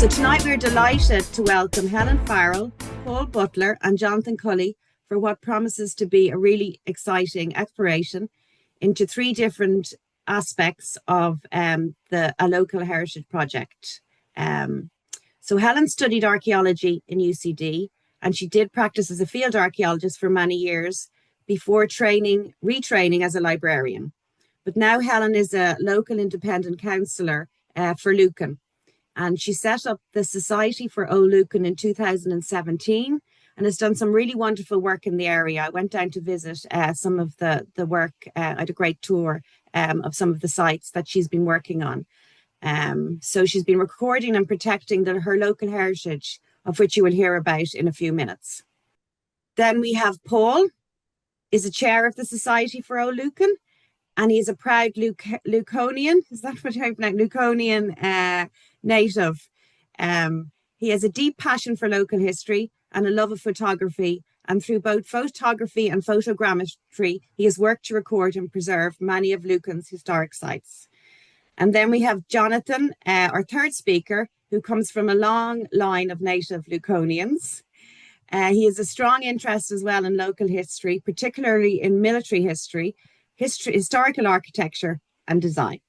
So tonight we're delighted to welcome Helen Farrell, Paul Butler and Jonathan Cully for what promises to be a really exciting exploration into three different aspects of a local heritage project. So Helen studied archaeology in UCD, and she did practice as a field archaeologist for many years before retraining as a librarian. But now Helen is a local independent councillor for Lucan. And she set up the Society for Old Lucan in 2017 and has done some really wonderful work in the area. I went down to visit some of the work. I had a great tour of some of the sites that she's been working on. So she's been recording and protecting her local heritage, of which you will hear about in a few minutes. Then we have Paul, is a chair of the Society for Old Lucan, and he's a proud Luconian. Is that what I'm saying? Luconian native. He has a deep passion for local history and a love of photography. And through both photography and photogrammetry, he has worked to record and preserve many of Lucan's historic sites. And then we have Jonathan, our third speaker, who comes from a long line of native Luconians. He has a strong interest as well in local history, particularly in military history, historical architecture and design.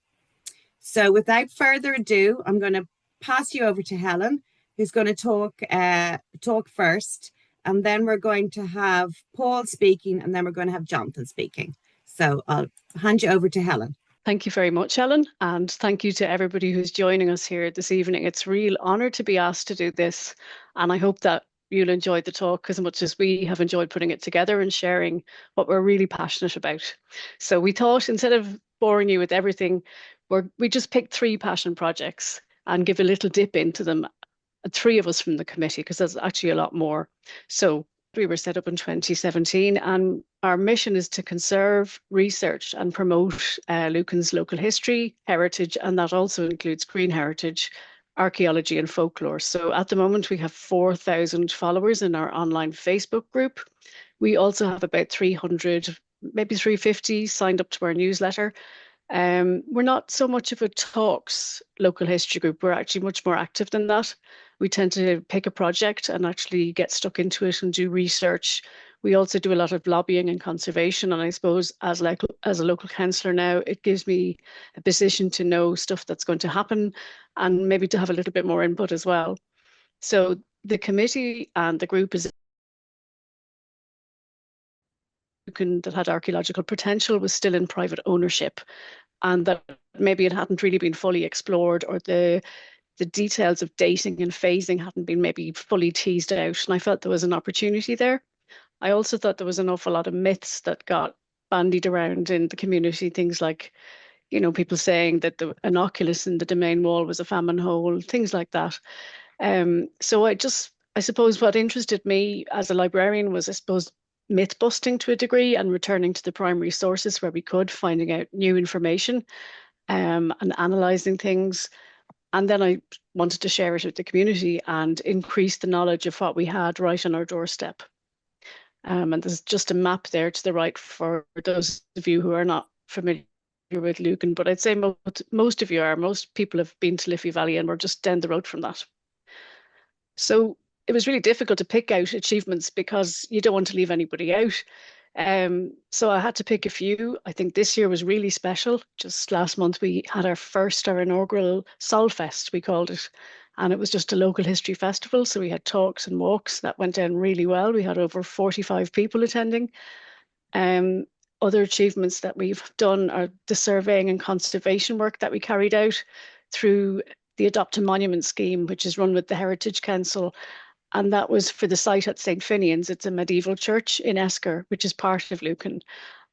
So without further ado, I'm going to pass you over to Helen, who's going to talk first, and then we're going to have Paul speaking, and then we're going to have Jonathan speaking. So I'll hand you over to Helen. Thank you very much, Ellen, and thank you to everybody who's joining us here this evening. It's a real honour to be asked to do this, and I hope that you'll enjoy the talk as much as we have enjoyed putting it together and sharing what we're really passionate about. So we thought, instead of boring you with everything, we just picked three passion projects and give a little dip into them. Three of us from the committee, because there's actually a lot more. So we were set up in 2017, and our mission is to conserve, research and promote Lucan's local history, heritage, and that also includes green heritage, archaeology and folklore. So at the moment we have 4,000 followers in our online Facebook group. We also have about 300, maybe 350 signed up to our newsletter. We're not so much of a talks local history group. We're actually much more active than that. We tend to pick a project and actually get stuck into it and do research. We also do a lot of lobbying and conservation. And I suppose as a local councillor now, it gives me a position to know stuff that's going to happen and maybe to have a little bit more input as well. So the committee and the group is that had archaeological potential was still in private ownership, and that maybe it hadn't really been fully explored, or the details of dating and phasing hadn't been maybe fully teased out. And I felt there was an opportunity there. I also thought there was an awful lot of myths that got bandied around in the community. Things like, people saying that the inoculus in the domain wall was a famine hole, things like that. So I suppose what interested me as a librarian was, I suppose, myth busting to a degree and returning to the primary sources where we could, finding out new information and analysing things. And then I wanted to share it with the community and increase the knowledge of what we had right on our doorstep. And there's just a map there to the right for those of you who are not familiar with Lucan, but I'd say most of you are. Most people have been to Liffey Valley, and we're just down the road from that. So it was really difficult to pick out achievements because you don't want to leave anybody out. So I had to pick a few. I think this year was really special. Just last month, we had our inaugural Solfest, we called it. And it was just a local history festival. So we had talks and walks that went down really well. We had over 45 people attending. Other achievements that we've done are the surveying and conservation work that we carried out through the Adopt a Monument scheme, which is run with the Heritage Council. And that was for the site at St. Finian's. It's a medieval church in Esker, which is part of Lucan.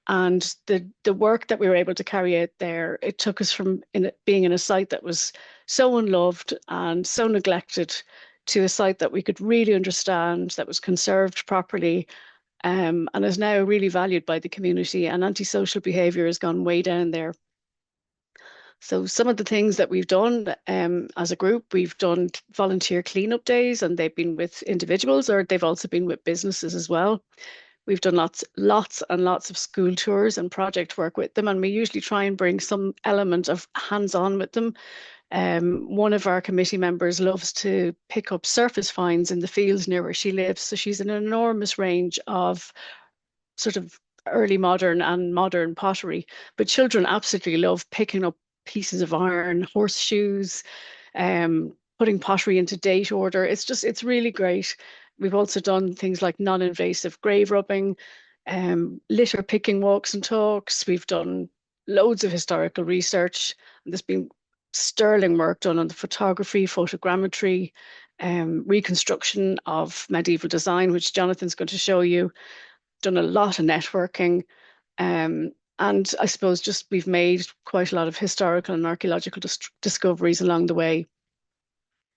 And the work that we were able to carry out there, it took us from being in a site that was so unloved and so neglected to a site that we could really understand, that was conserved properly, and is now really valued by the community. And antisocial behaviour has gone way down there. So some of the things that we've done as a group, we've done volunteer cleanup days, and they've been with individuals, or they've also been with businesses as well. We've done lots and lots of school tours and project work with them, and we usually try and bring some element of hands-on with them. One of our committee members loves to pick up surface finds in the fields near where she lives. So she's an enormous range of sort of early modern and modern pottery. But children absolutely love picking up pieces of iron, horseshoes, putting pottery into date order. It's really great. We've also done things like non-invasive grave rubbing, litter picking walks and talks. We've done loads of historical research. And there's been sterling work done on the photography, photogrammetry, reconstruction of medieval design, which Jonathan's going to show you. Done a lot of networking. And I suppose just we've made quite a lot of historical and archaeological discoveries along the way.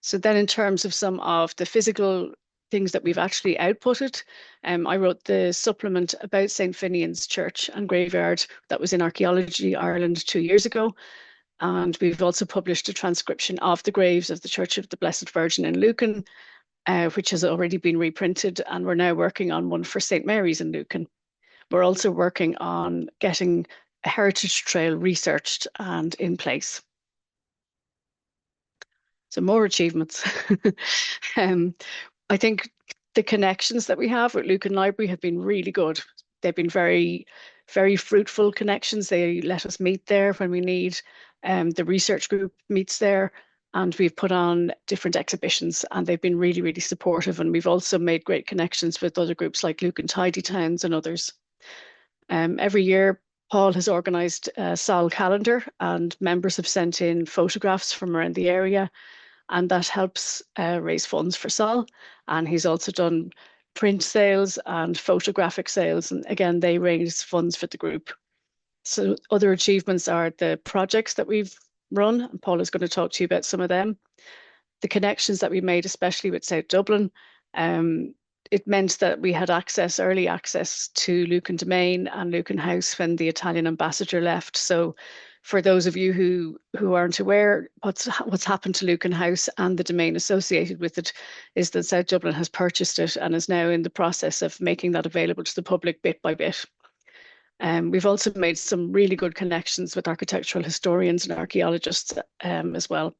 So then in terms of some of the physical things that we've actually outputted, I wrote the supplement about St. Finian's Church and Graveyard that was in Archaeology Ireland 2 years ago. And we've also published a transcription of the graves of the Church of the Blessed Virgin in Lucan, which has already been reprinted. And we're now working on one for St. Mary's in Lucan. We're also working on getting a heritage trail researched and in place. So more achievements. um, I think the connections that we have with Lucan Library have been really good. They've been very, very fruitful connections. They let us meet there when we need. The research group meets there, and we've put on different exhibitions, and they've been really, really supportive. And we've also made great connections with other groups like Lucan Tidy Towns and others. Every year, Paul has organised a Sol calendar, and members have sent in photographs from around the area, and that helps raise funds for Sol. And he's also done print sales and photographic sales, and again, they raise funds for the group. So other achievements are the projects that we've run, and Paul is going to talk to you about some of them. The connections that we made, especially with South Dublin, it meant that we had early access to Lucan Domain and Lucan House when the Italian ambassador left. So for those of you who aren't aware, what's happened to Lucan House and the domain associated with it is that South Dublin has purchased it and is now in the process of making that available to the public bit by bit. We've also made some really good connections with architectural historians and archaeologists as well.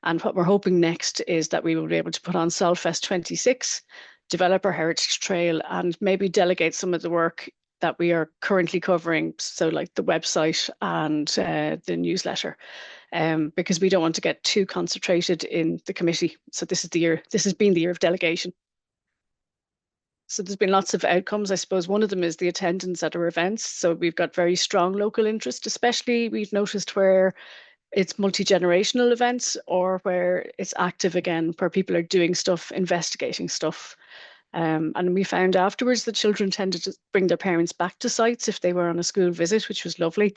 And what we're hoping next is that we will be able to put on Solfest 26, develop our heritage trail, and maybe delegate some of the work that we are currently covering, so like the website and the newsletter, because we don't want to get too concentrated in the committee. So this has been the year of delegation. So there's been lots of outcomes. I suppose one of them is the attendance at our events. So we've got very strong local interest, especially we've noticed where it's multi-generational events or where it's active again, where people are doing stuff, investigating stuff. And we found afterwards that children tended to bring their parents back to sites if they were on a school visit, which was lovely.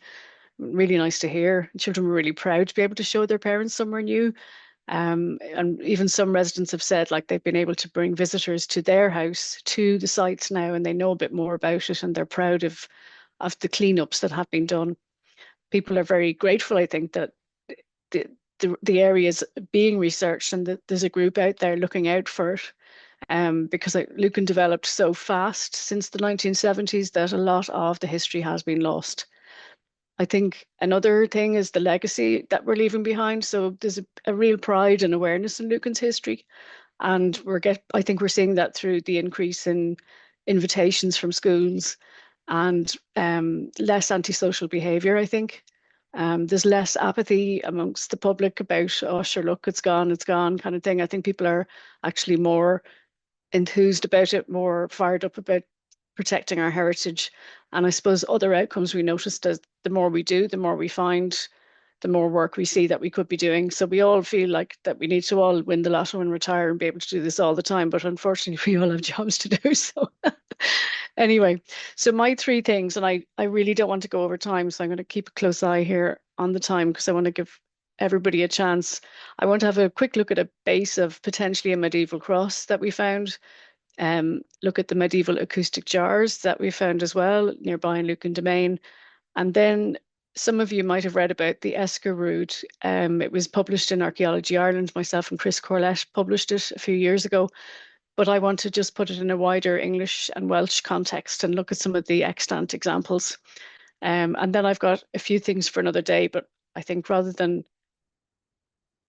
Really nice to hear. Children were really proud to be able to show their parents somewhere new. And even some residents have said like they've been able to bring visitors to their house, to the sites now, and they know a bit more about it and they're proud of the cleanups that have been done. People are very grateful, I think, that the area is being researched and that there's a group out there looking out for it. Because Lucan developed so fast since the 1970s that a lot of the history has been lost. I think another thing is the legacy that we're leaving behind. So there's a real pride and awareness in Lucan's history. And I think we're seeing that through the increase in invitations from schools and less antisocial behaviour, I think. There's less apathy amongst the public about, oh, sure, look, it's gone kind of thing. I think people are actually more enthused about it, more fired up about protecting our heritage. And I suppose other outcomes we noticed as the more we do, the more we find, the more work we see that we could be doing. So we all feel like that we need to all win the lotto and retire and be able to do this all the time. But unfortunately, we all have jobs to do. So anyway, so my three things, and I really don't want to go over time, so I'm going to keep a close eye here on the time because I want to give everybody a chance. I want to have a quick look at a base of potentially a medieval cross that we found. Look at the medieval acoustic jars that we found as well nearby in Lucan Domain. And then some of you might have read about the Esker Rood. It was published in Archaeology Ireland. Myself and Chris Corlett published it a few years ago. But I want to just put it in a wider English and Welsh context and look at some of the extant examples. And then I've got a few things for another day, but I think rather than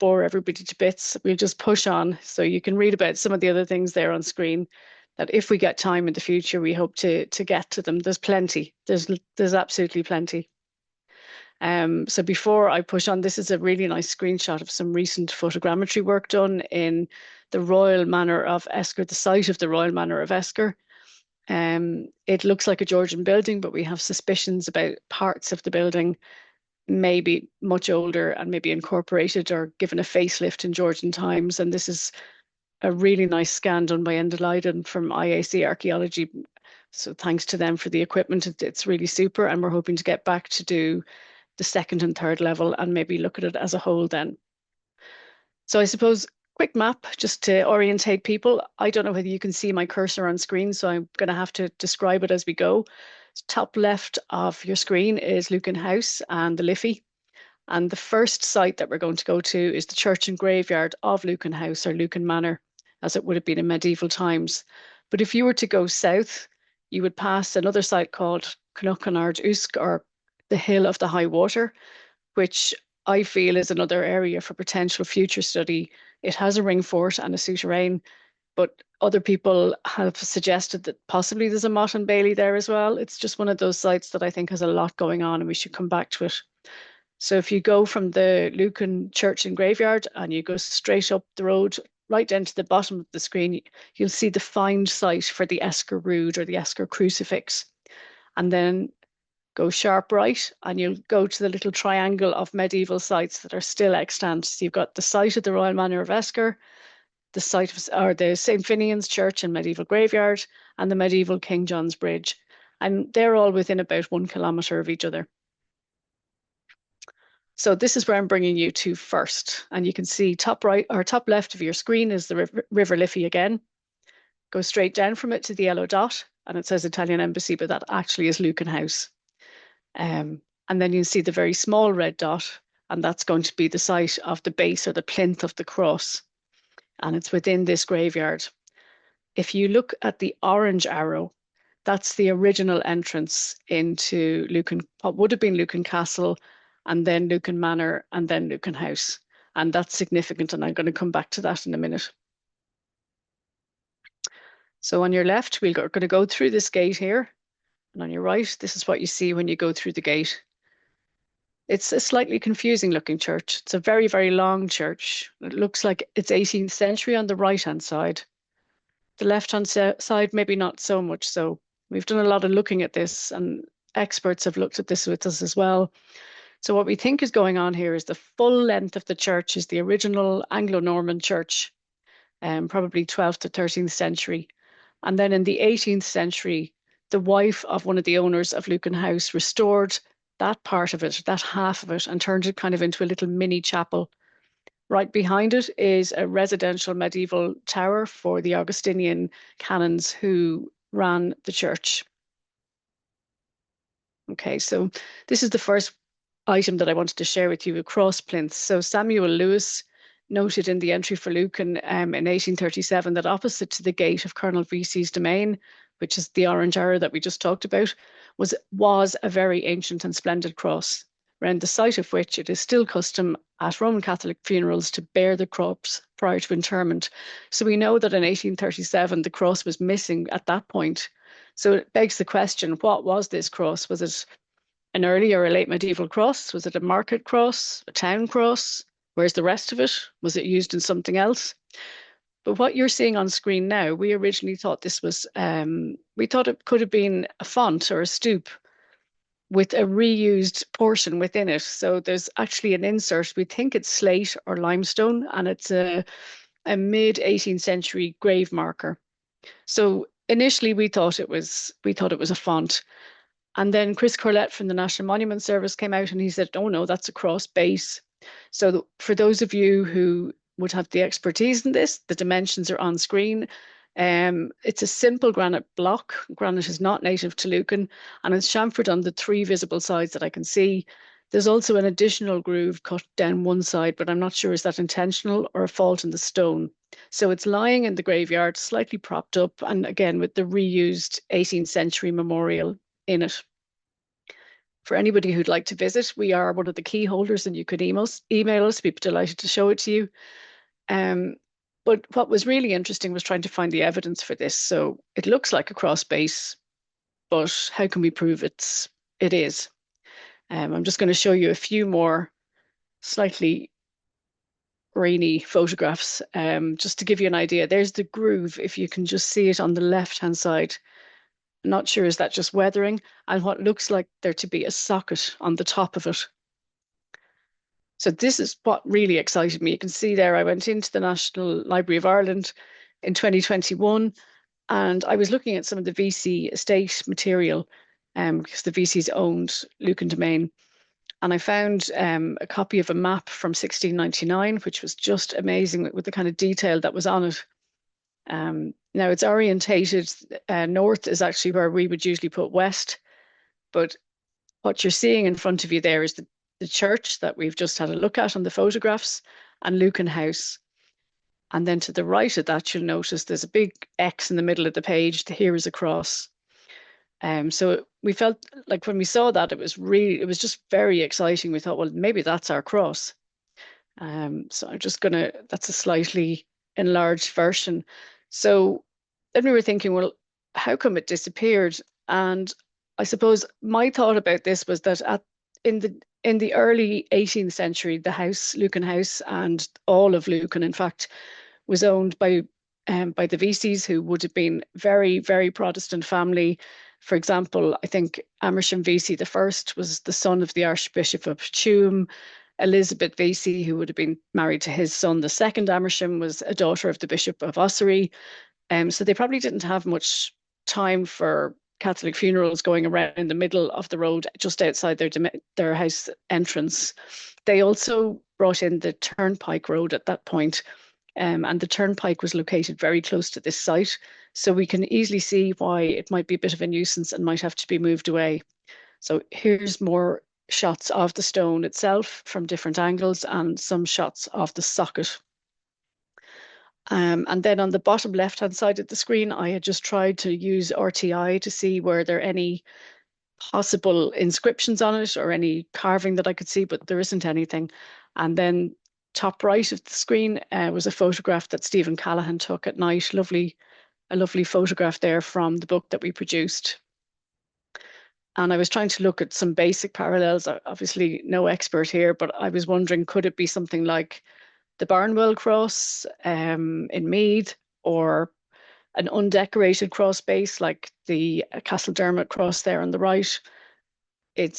bore everybody to bits. We'll just push on. So you can read about some of the other things there on screen that if we get time in the future, we hope to get to them. There's plenty. There's absolutely plenty. So before I push on, this is a really nice screenshot of some recent photogrammetry work done in the Royal Manor of Esker, the site of the Royal Manor of Esker. It looks like a Georgian building, but we have suspicions about parts of the building maybe much older and maybe incorporated or given a facelift in Georgian times. And this is a really nice scan done by Enda Leiden from IAC Archaeology. So thanks to them for the equipment. It's really super. And we're hoping to get back to do the second and third level and maybe look at it as a whole then. So I suppose quick map just to orientate people. I don't know whether you can see my cursor on screen, so I'm going to have to describe it as we go. Top left of your screen is Lucan House and the Liffey. And the first site that we're going to go to is the church and graveyard of Lucan House or Lucan Manor, as it would have been in medieval times. But if you were to go south, you would pass another site called Cnocanard Usk, or the Hill of the High Water, which I feel is another area for potential future study. It has a ring fort and a souterrain, but other people have suggested that possibly there's a Mott and Bailey there as well. It's just one of those sites that I think has a lot going on and we should come back to it. So if you go from the Lucan Church and Graveyard and you go straight up the road, right down to the bottom of the screen, you'll see the find site for the Esker Rood or the Esker Crucifix. And then go sharp right and you'll go to the little triangle of medieval sites that are still extant. So you've got the site of the Royal Manor of Esker, the site of or the St. Finian's Church and medieval graveyard, and the medieval King John's Bridge. And they're all within about 1 kilometre of each other. So this is where I'm bringing you to first. And you can see top right or top left of your screen is the River Liffey again. Go straight down from it to the yellow dot and it says Italian Embassy, but that actually is Lucan House. And then you see the very small red dot, and that's going to be the site of the base or the plinth of the cross. And it's within this graveyard. If you look at the orange arrow, that's the original entrance into Lucan, what would have been Lucan Castle, and then Lucan Manor, and then Lucan House. And that's significant, and I'm going to come back to that in a minute. So on your left, we're going to go through this gate here. And on your right, this is what you see when you go through the gate. It's a slightly confusing looking church. It's a very, very long church. It looks like it's 18th century on the right-hand side. The left-hand side, maybe not so much so. We've done a lot of looking at this and experts have looked at this with us as well. So what we think is going on here is the full length of the church is the original Anglo-Norman church, probably 12th to 13th century. And then in the 18th century, the wife of one of the owners of Lucan House restored that part of it, that half of it, and turned it kind of into a little mini chapel. Right behind it is a residential medieval tower for the Augustinian canons who ran the church. Okay, so this is the first item that I wanted to share with you, a cross plinth. So Samuel Lewis noted in the entry for Lucan in 1837 that opposite to the gate of Colonel Vesey's domain, which is the orange arrow that we just talked about, was a very ancient and splendid cross, around the site of which it is still custom at Roman Catholic funerals to bear the cross prior to interment. So we know that in 1837 the cross was missing at that point. So it begs the question, what was this cross? Was it an early or a late medieval cross? Was it a market cross, a town cross? Where's the rest of it? Was it used in something else? But what you're seeing on screen now, we originally thought this was, we thought it could have been a font or a stoop with a reused portion within it. So there's actually an insert. We think it's slate or limestone, and it's a mid 18th century grave marker. So initially we thought it was a font. And then Chris Corlett from the National Monument Service came out and he said, oh no, that's a cross base. So for those of you who would have the expertise in this, the dimensions are on screen. It's a simple granite block. Granite is not native to Lucan, and it's chamfered on the 3 visible sides that I can see. There's also an additional groove cut down one side, but I'm not sure is that intentional or a fault in the stone. So it's lying in the graveyard, slightly propped up, and again with the reused 18th century memorial in it. for anybody who'd like to visit, we are one of the key holders, and you could email us. We'd be delighted to show it to you. Um, but what was really interesting was trying to find the evidence for this. So it looks like a cross base, but how can we prove it is? I'm just going to show you a few more slightly grainy photographs, just to give you an idea. There's the groove, if you can just see it on the left-hand side. Not sure, is that just weathering? And what looks like there to be a socket on the top of it. So this is what really excited me. You can see there, I went into the National Library of Ireland in 2021, and I was looking at some of the VC estate material, because the VCs owned Lucan Domain. And I found a copy of a map from 1699, which was just amazing with the kind of detail that was on it. Now it's orientated, north is actually where we would usually put west, but what you're seeing in front of you there is the church that we've just had a look at on the photographs, and Lucan House. And then to the right of that, you'll notice there's a big X in the middle of the page. Here is a cross. So we felt like when we saw that, it was just very exciting. We thought, well, maybe that's our cross. So that's a slightly enlarged version. So then we were thinking, well, how come it disappeared? And I suppose my thought about this was that in the early 18th century, the house, Lucan House, and all of Lucan, in fact, was owned by the VCs, who would have been very, very Protestant family. For example, I think Amersham VC the first was the son of the Archbishop of Tuam. Elizabeth VC, who would have been married to his son, the second Amersham, was a daughter of the Bishop of Ossory. So they probably didn't have much time for Catholic funerals going around in the middle of the road, just outside their house entrance. They also brought in the Turnpike Road at that point, and the Turnpike was located very close to this site. So we can easily see why it might be a bit of a nuisance and might have to be moved away. So here's more shots of the stone itself from different angles, and some shots of the socket. And then on the bottom left-hand side of the screen, I had just tried to use RTI to see were there any possible inscriptions on it or any carving that I could see, but there isn't anything. And then top right of the screen was a photograph that Stephen Callahan took at night. A lovely photograph there from the book that we produced. And I was trying to look at some basic parallels. Obviously, no expert here, but I was wondering, could it be something like the Barnwell cross in Meath, or an undecorated cross base like the Castledermot cross there on the right? It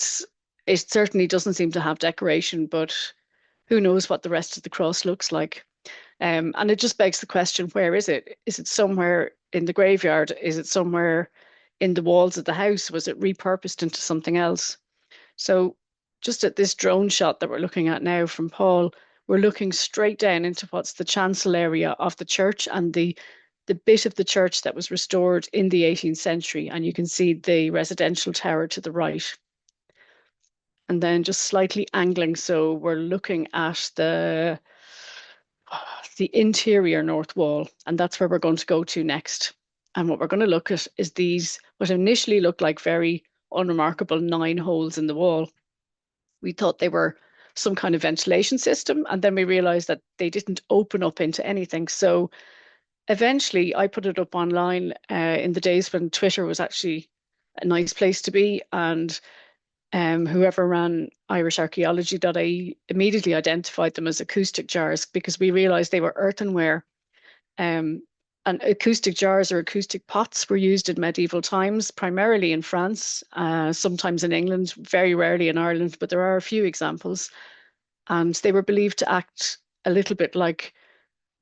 certainly doesn't seem to have decoration, but who knows what the rest of the cross looks like. And it just begs the question, where is it? Is it somewhere in the graveyard? Is it somewhere in the walls of the house? Was it repurposed into something else? So just at this drone shot that we're looking at now from Paul, we're looking straight down into what's the chancel area of the church, and the bit of the church that was restored in the 18th century. And you can see the residential tower to the right. And then just slightly angling, so we're looking at the interior north wall, and that's where we're going to go to next. And what we're going to look at is these, what initially looked like very unremarkable 9 holes in the wall. We thought they were some kind of ventilation system, and then we realized that they didn't open up into anything. So eventually I put it up online in the days when Twitter was actually a nice place to be, and whoever ran irisharchaeology.ie immediately identified them as acoustic jars, because we realized they were earthenware. And acoustic jars or acoustic pots were used in medieval times, primarily in France, sometimes in England, very rarely in Ireland, but there are a few examples. And they were believed to act a little bit like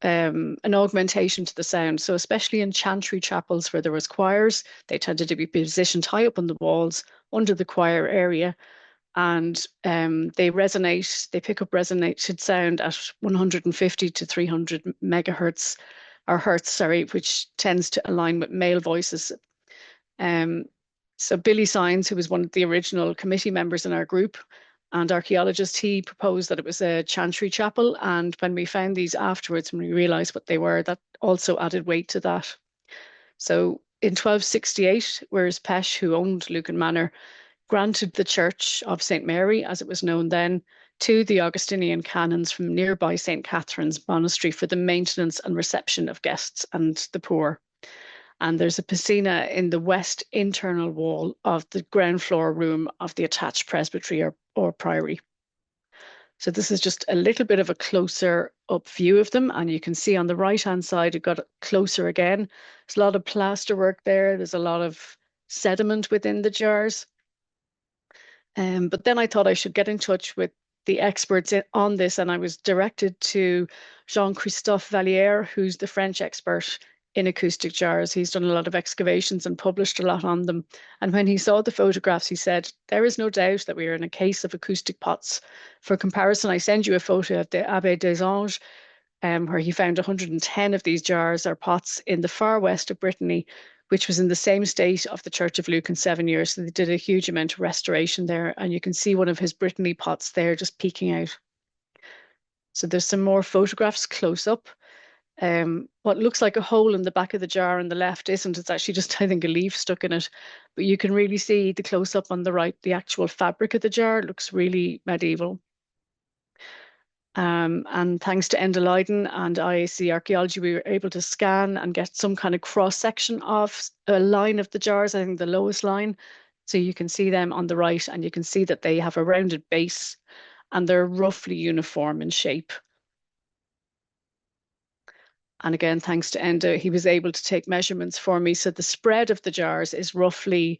an augmentation to the sound. So especially in chantry chapels where there was choirs, they tended to be positioned high up on the walls under the choir area, and they pick up resonated sound at 150 to 300 megahertz, or hertz, sorry, which tends to align with male voices. So Billy Sines, who was one of the original committee members in our group and archaeologist, he proposed that it was a chantry chapel. And when we found these afterwards, when we realized what they were, that also added weight to that. So in 1268, whereas Pesh, who owned Lucan Manor, granted the Church of St. Mary, as it was known then, to the Augustinian canons from nearby St. Catherine's Monastery for the maintenance and reception of guests and the poor. And there's a piscina in the west internal wall of the ground floor room of the attached presbytery or priory. So this is just a little bit of a closer up view of them. And you can see on the right-hand side, it got closer again. There's a lot of plaster work there. There's a lot of sediment within the jars. But then I thought I should get in touch with the experts on this, and I was directed to Jean-Christophe Valliere, who's the French expert in acoustic jars. He's done a lot of excavations and published a lot on them. And when he saw the photographs, he said, there is no doubt that we are in a case of acoustic pots. For comparison, I send you a photo of the Abbé des Anges, where he found 110 of these jars or pots in the far west of Brittany, which was in the same state of the Church of Luke in 7 years. So they did a huge amount of restoration there. And you can see one of his Brittany pots there just peeking out. So there's some more photographs close up. What looks like a hole in the back of the jar on the left isn't. It's actually just, I think, a leaf stuck in it. But you can really see the close up on the right, the actual fabric of the jar looks really medieval. And thanks to Enda Leiden and IAC Archaeology, we were able to scan and get some kind of cross section of a line of the jars, I think the lowest line. So you can see them on the right, and you can see that they have a rounded base and they're roughly uniform in shape. And again, thanks to Enda, he was able to take measurements for me. So the spread of the jars is roughly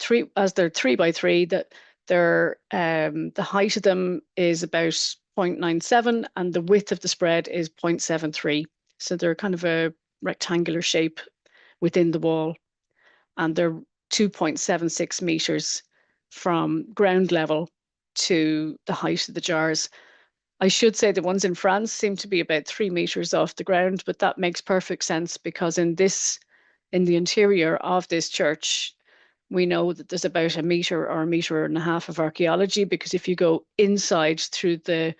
three, as they're 3 by 3, that they're the height of them is about 0.97 and the width of the spread is 0.73. So they're kind of a rectangular shape within the wall, and they're 2.76 meters from ground level to the height of the jars. I should say the ones in France seem to be about 3 meters off the ground, but that makes perfect sense because in the interior of this church, we know that there's about a meter or a meter and a half of archaeology, because if you go inside through the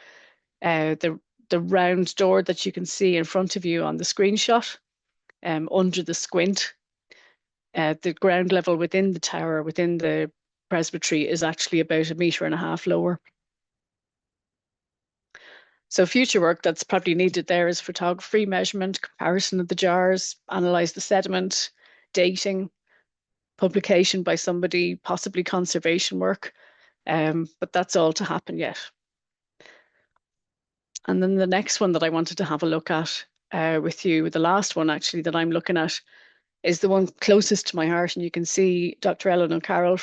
round door that you can see in front of you on the screenshot, under the squint, the ground level within the tower, within the presbytery, is actually about a meter and a half lower. So future work that's probably needed there is photography, measurement, comparison of the jars, analyze the sediment, dating, publication by somebody, possibly conservation work. But that's all to happen yet. And then the next one that I wanted to have a look at with you, the last one actually that I'm looking at, is the one closest to my heart. And you can see Dr. Ellen O'Carroll,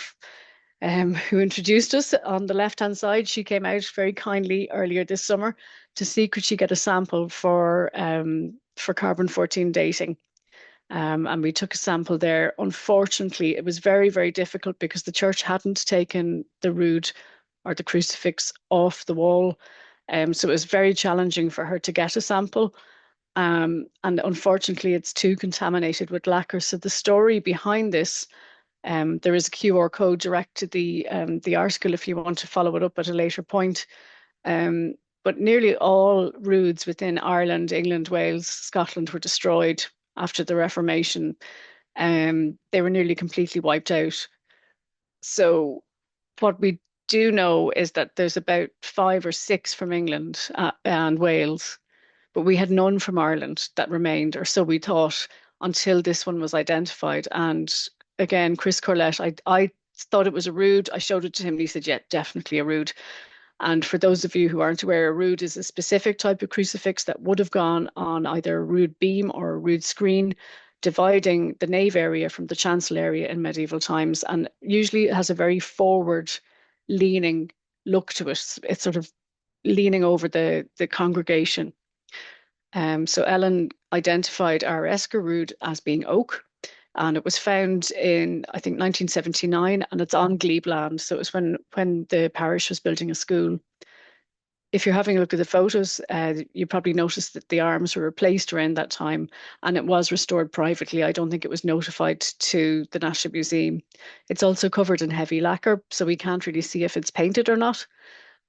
who introduced us on the left-hand side. She came out very kindly earlier this summer to see could she get a sample for carbon-14 dating. And we took a sample there. Unfortunately, it was very, very difficult because the church hadn't taken the rood or the crucifix off the wall. So it was very challenging for her to get a sample. And unfortunately, it's too contaminated with lacquer. So the story behind this, there is a QR code direct to the article if you want to follow it up at a later point. But nearly all roods within Ireland, England, Wales, Scotland were destroyed after the Reformation. They were nearly completely wiped out. So what we do know is that there's about 5 or 6 from England and Wales, but we had none from Ireland that remained, or so we thought, until this one was identified. And again, Chris Corlett, I thought it was a rood. I showed it to him and he said, yeah, definitely a rood. And for those of you who aren't aware, a rood is a specific type of crucifix that would have gone on either a rood beam or a rood screen, dividing the nave area from the chancel area in medieval times. And usually it has a very forward leaning look to it. It's sort of leaning over the congregation. So Ellen identified our Esker rood as being oak, and it was found in, I think, 1979, and it's on glebe land. So it was when the parish was building a school. If you're having a look at the photos, you probably noticed that the arms were replaced around that time, and it was restored privately. I don't think it was notified to the National Museum. It's also covered in heavy lacquer, so we can't really see if it's painted or not.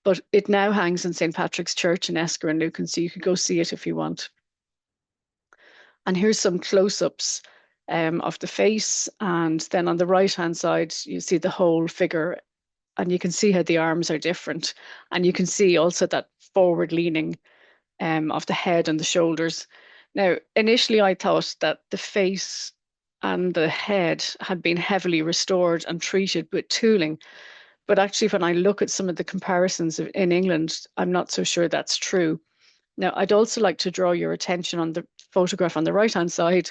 But it now hangs in St. Patrick's Church in Esker and Lucan, so you could go see it if you want. And here's some close-ups of the face. And then on the right-hand side, you see the whole figure and you can see how the arms are different. And you can see also that forward leaning of the head and the shoulders. Now, initially, I thought that the face and the head had been heavily restored and treated with tooling. But actually, when I look at some of the comparisons in England, I'm not so sure that's true. Now, I'd also like to draw your attention on the photograph on the right-hand side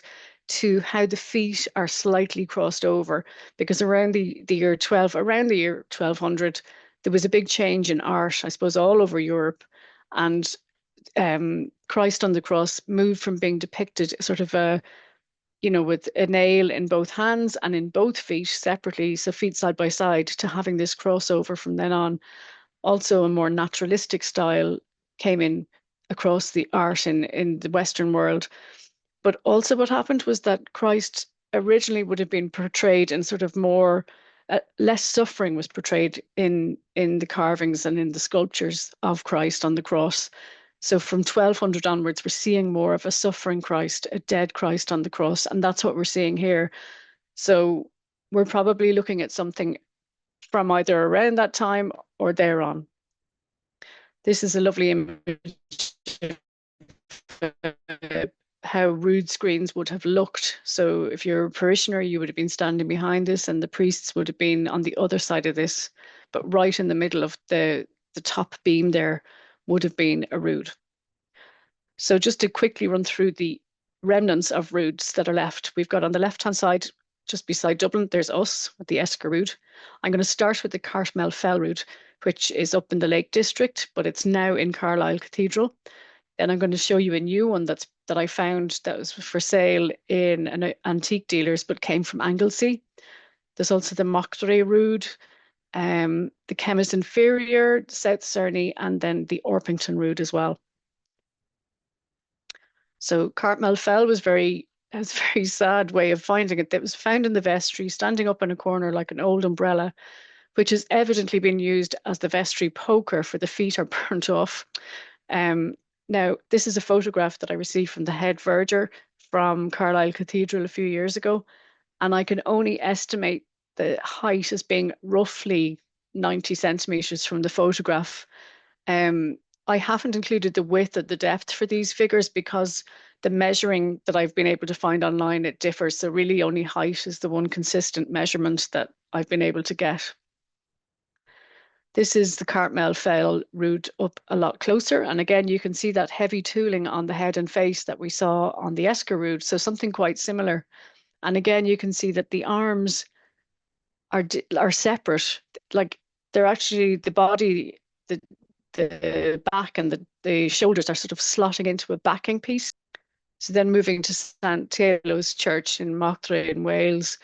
to how the feet are slightly crossed over, because around the year 12, around the year 1200, there was a big change in art, I suppose, all over Europe. And Christ on the cross moved from being depicted sort of with a nail in both hands and in both feet separately, so feet side by side, to having this crossover from then on. Also, a more naturalistic style came in across the art in the Western world. But also, what happened was that Christ originally would have been portrayed in sort of more less suffering was portrayed in the carvings and in the sculptures of Christ on the cross. So from 1200 onwards, we're seeing more of a suffering Christ, a dead Christ on the cross, and that's what we're seeing here. So we're probably looking at something from either around that time or thereon. This is a lovely image of how rood screens would have looked. So if you're a parishioner, you would have been standing behind this, and the priests would have been on the other side of this. But right in the middle of the top beam there would have been a rood. So just to quickly run through the remnants of roods that are left, we've got on the left-hand side, just beside Dublin, there's us with the Esker rood. I'm going to start with the Cartmel Fell rood, which is up in the Lake District, but it's now in Carlisle Cathedral. Then I'm going to show you a new one that I found that was for sale in an antique dealers, but came from Anglesey. There's also the Mochtray rood, the Chemist Inferior, South Cerney, and then the Orpington rood as well. So Cartmel Fell was a very sad way of finding it. It was found in the vestry, standing up in a corner like an old umbrella, which has evidently been used as the vestry poker for the feet are burnt off. Now, this is a photograph that I received from the head verger from Carlisle Cathedral a few years ago, and I can only estimate the height as being roughly 90 centimeters from the photograph. I haven't included the width and the depth for these figures because the measuring that I've been able to find online, it differs. So really only height is the one consistent measurement that I've been able to get. This is the Cartmel Fell rood up a lot closer. And again, you can see that heavy tooling on the head and face that we saw on the Esker rood. So something quite similar. And again, you can see that the arms are separate. Like they're actually the body, the back and the shoulders are sort of slotting into a backing piece. So then moving to St. Teolo's Church in Mochtray in Wales,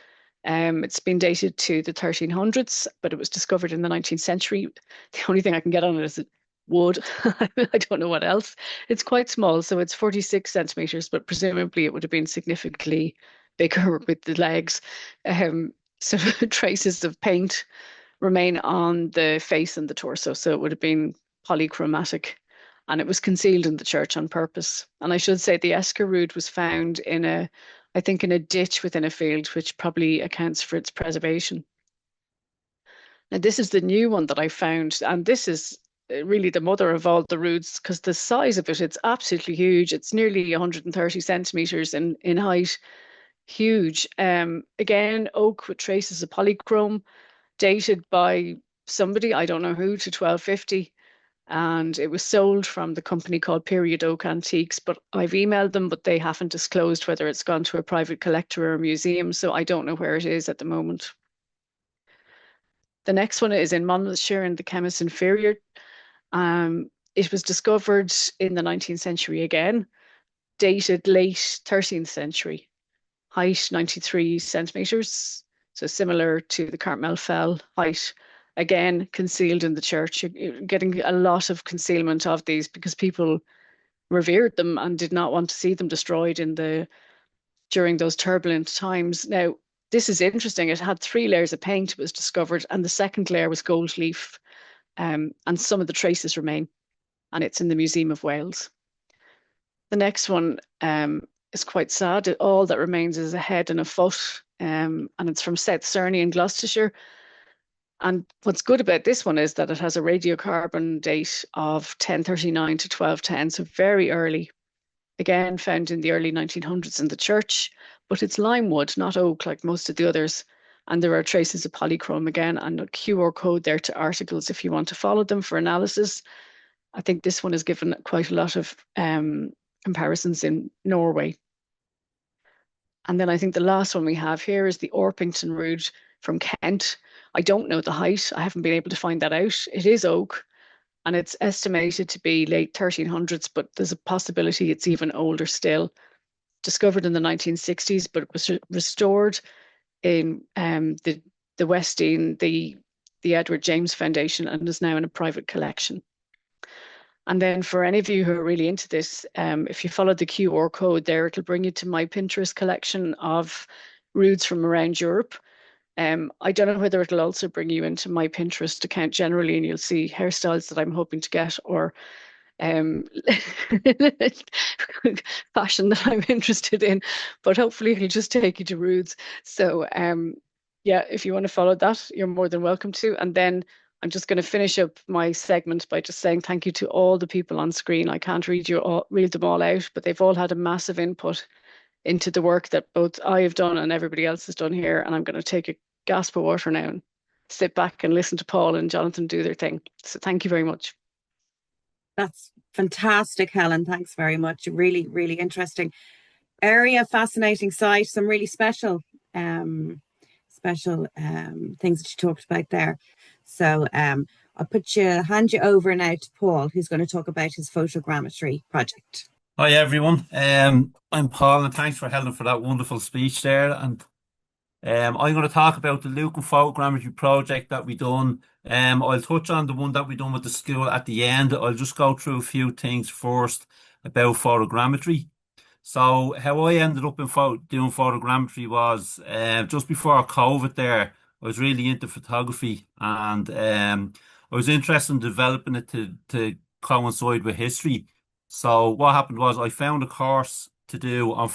it's been dated to the 1300s, but it was discovered in the 19th century. The only thing I can get on it is wood. I don't know what else. It's quite small, so it's 46 centimeters, but presumably it would have been significantly bigger with the legs. So traces of paint remain on the face and the torso, so it would have been polychromatic, and it was concealed in the church on purpose. And I should say the Esker rood was found I think in a ditch within a field, which probably accounts for its preservation. Now this is the new one that I found, and this is really the mother of all the roods because the size of it's absolutely huge. It's nearly 130 centimeters in height, huge. Again, oak with traces of polychrome, dated by somebody, I don't know who, to 1250. And it was sold from the company called Period Oak Antiques, but I've emailed them, but they haven't disclosed whether it's gone to a private collector or a museum, so I don't know where it is at the moment. The next one is in Monmouthshire in the Chemist Inferior. It was discovered in the 19th century again, dated late 13th century, height 93 centimeters, so similar to the Cartmel Fell height. Again, concealed in the church. You're getting a lot of concealment of these because people revered them and did not want to see them destroyed during those turbulent times. Now, this is interesting. It had 3 layers of paint, it was discovered, and the second layer was gold leaf, and some of the traces remain, and it's in the Museum of Wales. The next one is quite sad. All that remains is a head and a foot, and it's from South Cerney in Gloucestershire. And what's good about this one is that it has a radiocarbon date of 1039 to 1210, so very early. Again, found in the early 1900s in the church, but it's lime wood, not oak like most of the others. And there are traces of polychrome again, and a QR code there to articles if you want to follow them for analysis. I think this one has given quite a lot of comparisons in Norway. And then I think the last one we have here is the Orpington Rood from Kent. I don't know the height. I haven't been able to find that out. It is oak and it's estimated to be late 1300s, but there's a possibility it's even older still. Discovered in the 1960s, but it was restored in the Westin, the Edward James Foundation, and is now in a private collection. And then for any of you who are really into this, if you follow the QR code there, it'll bring you to my Pinterest collection of roods from around Europe. I don't know whether it'll also bring you into my Pinterest account generally, and you'll see hairstyles that I'm hoping to get, or um, fashion that I'm interested in. But hopefully it'll just take you to roods. So yeah, if you want to follow that, you're more than welcome to. And then I'm just going to finish up my segment by just saying thank you to all the people on screen. I can't read them all out, but they've all had a massive input into the work that both I have done and everybody else has done here. And I'm going to take a gasp of water now and sit back and listen to Paul and Jonathan do their thing. So thank you very much. That's fantastic, Helen. Thanks very much. Really, really interesting area, fascinating site, some really special things that you talked about there. So I'll hand you over now to Paul, who's going to talk about his photogrammetry project. Hi everyone. I'm Paul, and thanks for Helen for that wonderful speech there. And I'm going to talk about the Lucan photogrammetry project that we done. I'll touch on the one that we done with the school at the end. I'll just go through a few things first about photogrammetry. So how I ended up in doing photogrammetry was just before COVID there, I was really into photography, and I was interested in developing it to coincide with history. So what happened was I found a course to do on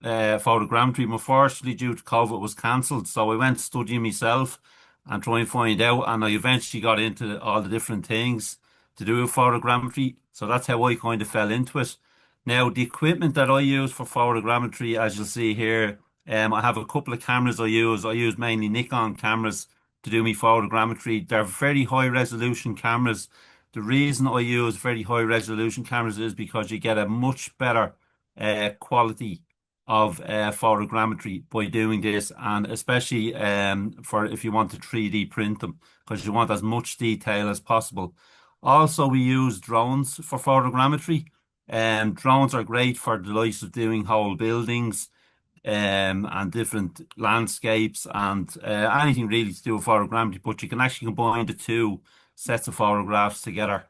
photogrammetry. Unfortunately, due to COVID, it was cancelled. So I went studying myself and trying to find out, and I eventually got into all the different things to do with photogrammetry. So that's how I kind of fell into it. Now, the equipment that I use for photogrammetry, as you'll see here, I have a couple of cameras I use. I use mainly Nikon cameras to do my photogrammetry. They're very high resolution cameras. The reason I use very high resolution cameras is because you get a much better quality of photogrammetry by doing this, and especially for if you want to 3D print them, because you want as much detail as possible. Also, we use drones for photogrammetry. Drones are great for the likes of doing whole buildings and different landscapes and anything really to do with photogrammetry, but you can actually combine the two sets of photographs together.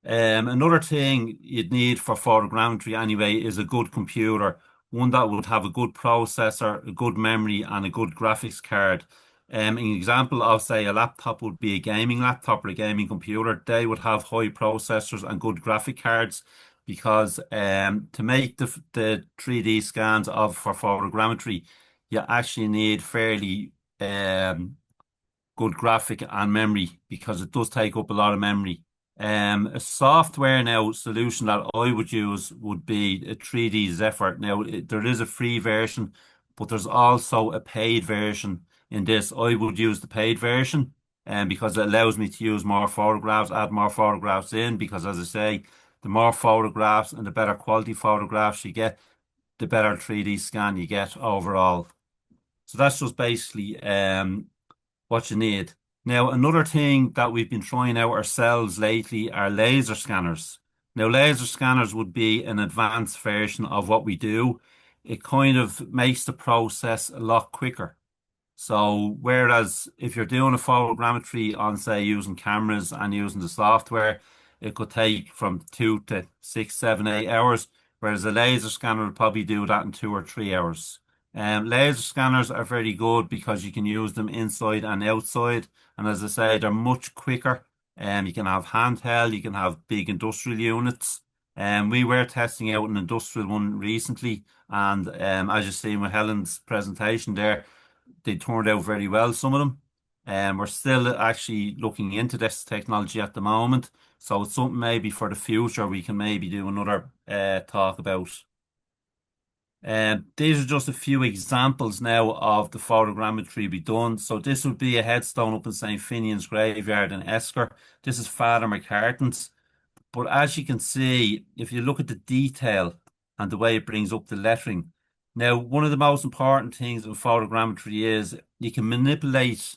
Another thing you'd need for photogrammetry anyway is a good computer, one that would have a good processor, a good memory, and a good graphics card. An example of, say, a laptop would be a gaming laptop or a gaming computer. They would have high processors and good graphic cards because to make the 3D scans for photogrammetry, you actually need fairly good graphic and memory because it does take up a lot of memory. A software now solution that I would use would be a 3D Zephyr. Now, there is a free version, but there's also a paid version in this. I would use the paid version because it allows me to use more photographs, add more photographs in, because as I say, the more photographs and the better quality photographs you get, the better 3D scan you get overall. So that's just basically what you need. Now, another thing that we've been trying out ourselves lately are laser scanners. Now, laser scanners would be an advanced version of what we do. It kind of makes the process a lot quicker. So, whereas if you're doing a photogrammetry on, say, using cameras and using the software, it could take from 2 to 6, 7, 8 hours, whereas a laser scanner would probably do that in 2 or 3 hours. Laser scanners are very good because you can use them inside and outside. And as I say, they're much quicker. You can have handheld, you can have big industrial units. We were testing out an industrial one recently. And as you see with Helen's presentation there, they turned out very well, some of them. We're still actually looking into this technology at the moment. So it's something maybe for the future we can maybe do another talk about. These are just a few examples now of the photogrammetry we've done. So this would be a headstone up in St. Finian's graveyard in Esker. This is Father McCartan's. But as you can see, if you look at the detail and the way it brings up the lettering, now one of the most important things in photogrammetry is you can manipulate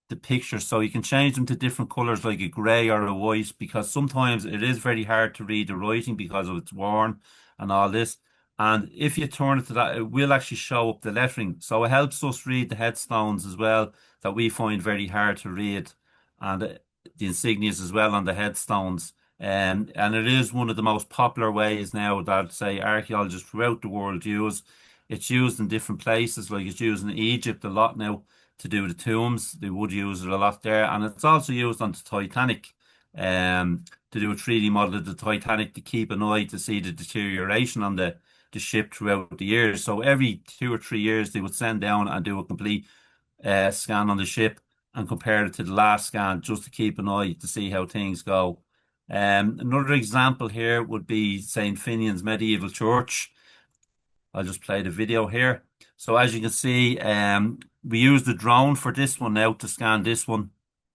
the pictures, so you can change them to different colors like a gray or a white, because sometimes it is very hard to read the writing because of it's worn and all this. And if you turn it to that, it will actually show up the lettering. So it helps us read the headstones as well that we find very hard to read, and the insignias as well on the headstones. And it is one of the most popular ways now that, say, archaeologists throughout the world use. It's used in different places, like it's used in Egypt a lot now to do the tombs. They would use it a lot there. And it's also used on the Titanic, to do a 3D model of the Titanic to keep an eye to see the deterioration on the ship throughout the years. So every 2 or 3 years they would send down and do a complete scan on the ship and compare it to the last scan just to keep an eye to see how things go. Another example here would be St. Finian's medieval church. I'll just play the video here. So as you can see, we use the drone for this one now to scan this one,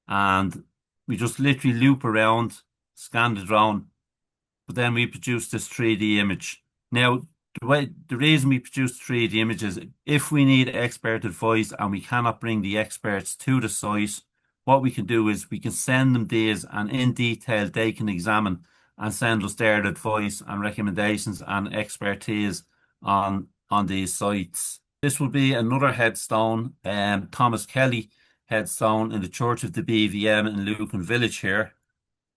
and we just literally loop around, scan the drone, but then we produce this 3D image. Now, the reason we produce 3D images, if we need expert advice and we cannot bring the experts to the site, what we can do is we can send them these, and in detail they can examine and send us their advice and recommendations and expertise on these sites. This will be another headstone, Thomas Kelly headstone in the Church of the BVM in Lucan Village here.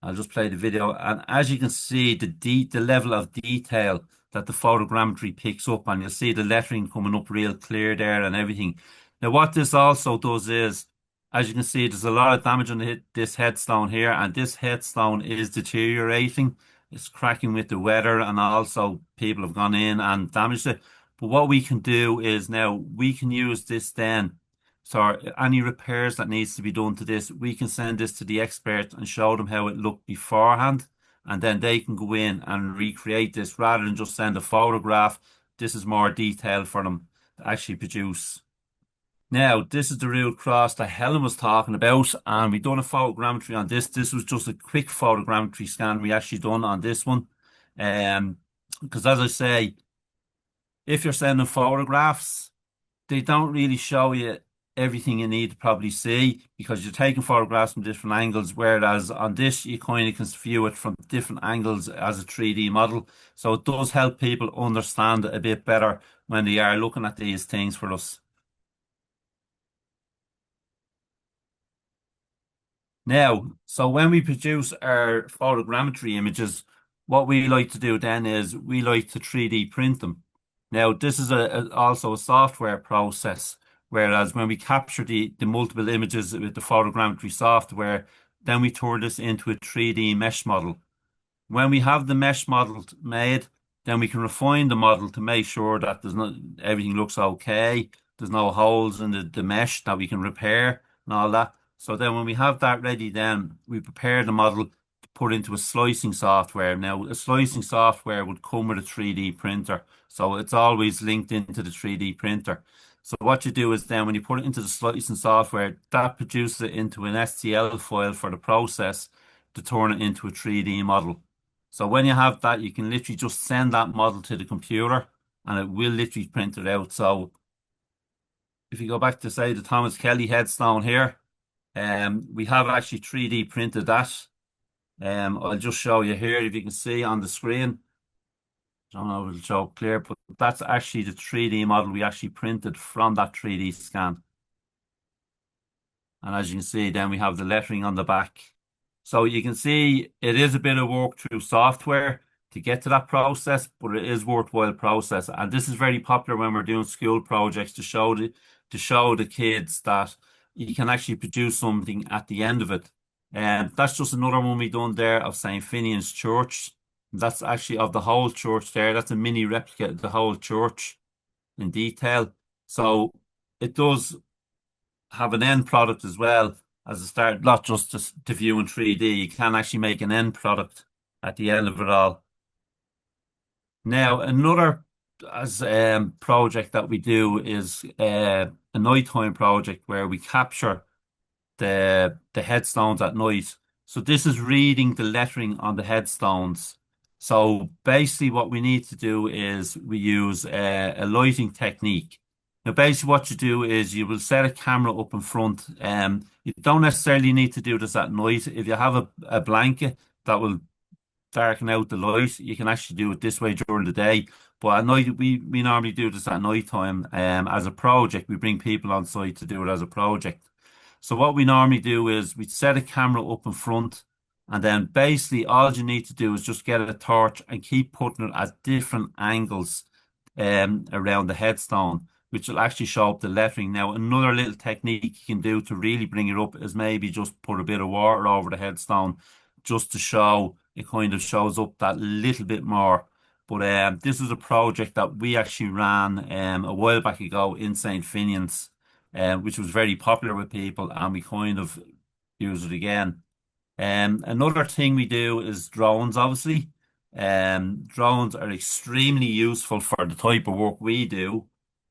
I'll just play the video, and as you can see, the level of detail that the photogrammetry picks up, and you'll see the lettering coming up real clear there and everything. Now, what this also does is, as you can see, there's a lot of damage on this headstone here, and this headstone is deteriorating. It's cracking with the weather, and also people have gone in and damaged it. But what we can do is now we can use this then. So any repairs that needs to be done to this, we can send this to the expert and show them how it looked beforehand, and then they can go in and recreate this rather than just send a photograph. This is more detailed for them to actually produce. Now, this is the real cross that Helen was talking about, and we done a photogrammetry on this. This was just a quick photogrammetry scan we actually done on this one. Because as I say, if you're sending photographs, they don't really show you everything you need to probably see, because you're taking photographs from different angles, whereas on this you kind of can view it from different angles as a 3D model. So it does help people understand it a bit better when they are looking at these things for us. Now, so when we produce our photogrammetry images, what we like to do then is we like to 3D print them. Now, this is also a software process, whereas when we capture the multiple images with the photogrammetry software, then we turn this into a 3D mesh model. When we have the mesh model made, then we can refine the model to make sure that everything looks okay. There's no holes in the mesh that we can repair and all that. So then when we have that ready, then we prepare the model to put into a slicing software. Now, a slicing software would come with a 3D printer. So it's always linked into the 3D printer. So what you do is then when you put it into the slicing software, that produces it into an STL file for the process to turn it into a 3D model. So when you have that, you can literally just send that model to the computer and it will literally print it out. So if you go back to, say, the Thomas Kelly headstone here, we have actually 3D printed that. I'll just show you here if you can see on the screen. I don't know if it'll show clear, but that's actually the 3D model we actually printed from that 3D scan. And as you can see, then we have the lettering on the back. So you can see it is a bit of work through software to get to that process, but it is worthwhile process. And this is very popular when we're doing school projects to show the kids that you can actually produce something at the end of it. And that's just another one we done there of St. Finian's Church. That's actually of the whole church there. That's a mini replica of the whole church in detail. So it does have an end product as well as a start, not just to view in 3D. You can actually make an end product at the end of it all. Now, another project that we do is a nighttime project where we capture the headstones at night. So this is reading the lettering on the headstones. So basically what we need to do is we use a lighting technique. Now basically what you do is you will set a camera up in front. You don't necessarily need to do this at night. If you have a blanket that will darken out the light, you can actually do it this way during the day. But at night, we normally do this at night time as a project. We bring people on site to do it as a project. So what we normally do is we set a camera up in front, and then basically all you need to do is just get a torch and keep putting it at different angles around the headstone, which will actually show up the lettering. Now, another little technique you can do to really bring it up is maybe just put a bit of water over the headstone just to show it kind of shows up that little bit more. But this is a project that we actually ran a while back ago in St. Finian's, which was very popular with people, and we kind of use it again. Another thing we do is drones, obviously. Drones are extremely useful for the type of work we do.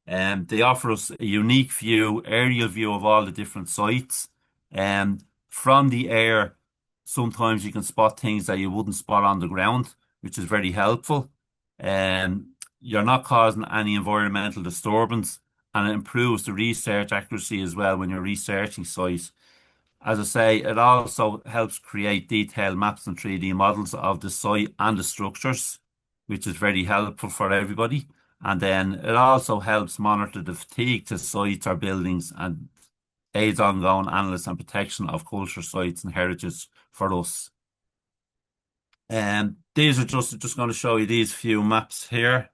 They offer us a unique view, aerial view of all the different sites. From the air, sometimes you can spot things that you wouldn't spot on the ground, which is very helpful. You're not causing any environmental disturbance, and it improves the research accuracy as well when you're researching sites. As I say, it also helps create detailed maps and 3D models of the site and the structures, which is very helpful for everybody. And then it also helps monitor the fatigue to sites or buildings and aids ongoing analysis and protection of culture sites and heritage for us. These are just going to show you these few maps here.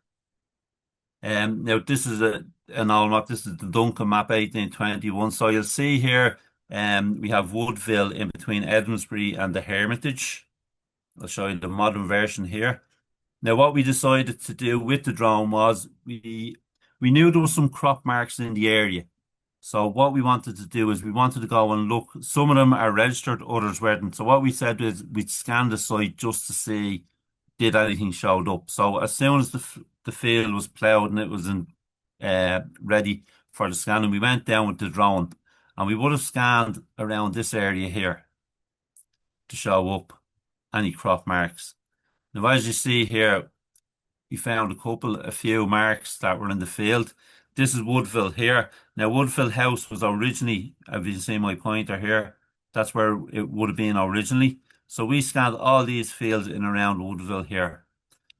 Now this is an old map. This is the Duncan map 1821. So you'll see here we have Woodville in between Edmondsbury and the Hermitage. I'll show you the modern version here. Now what we decided to do with the drone was we knew there was some crop marks in the area. So what we wanted to do is we wanted to go and look. Some of them are registered, others weren't. So what we said is we'd scan the site just to see did anything showed up. So as soon as the field was ploughed and it was ready for the scanning, we went down with the drone and we would have scanned around this area here to show up any crop marks. Now, as you see here, we found a few marks that were in the field. This is Woodville here. Now, Woodville House was originally, if you see my pointer here, that's where it would have been originally. So we scanned all these fields in around Woodville here,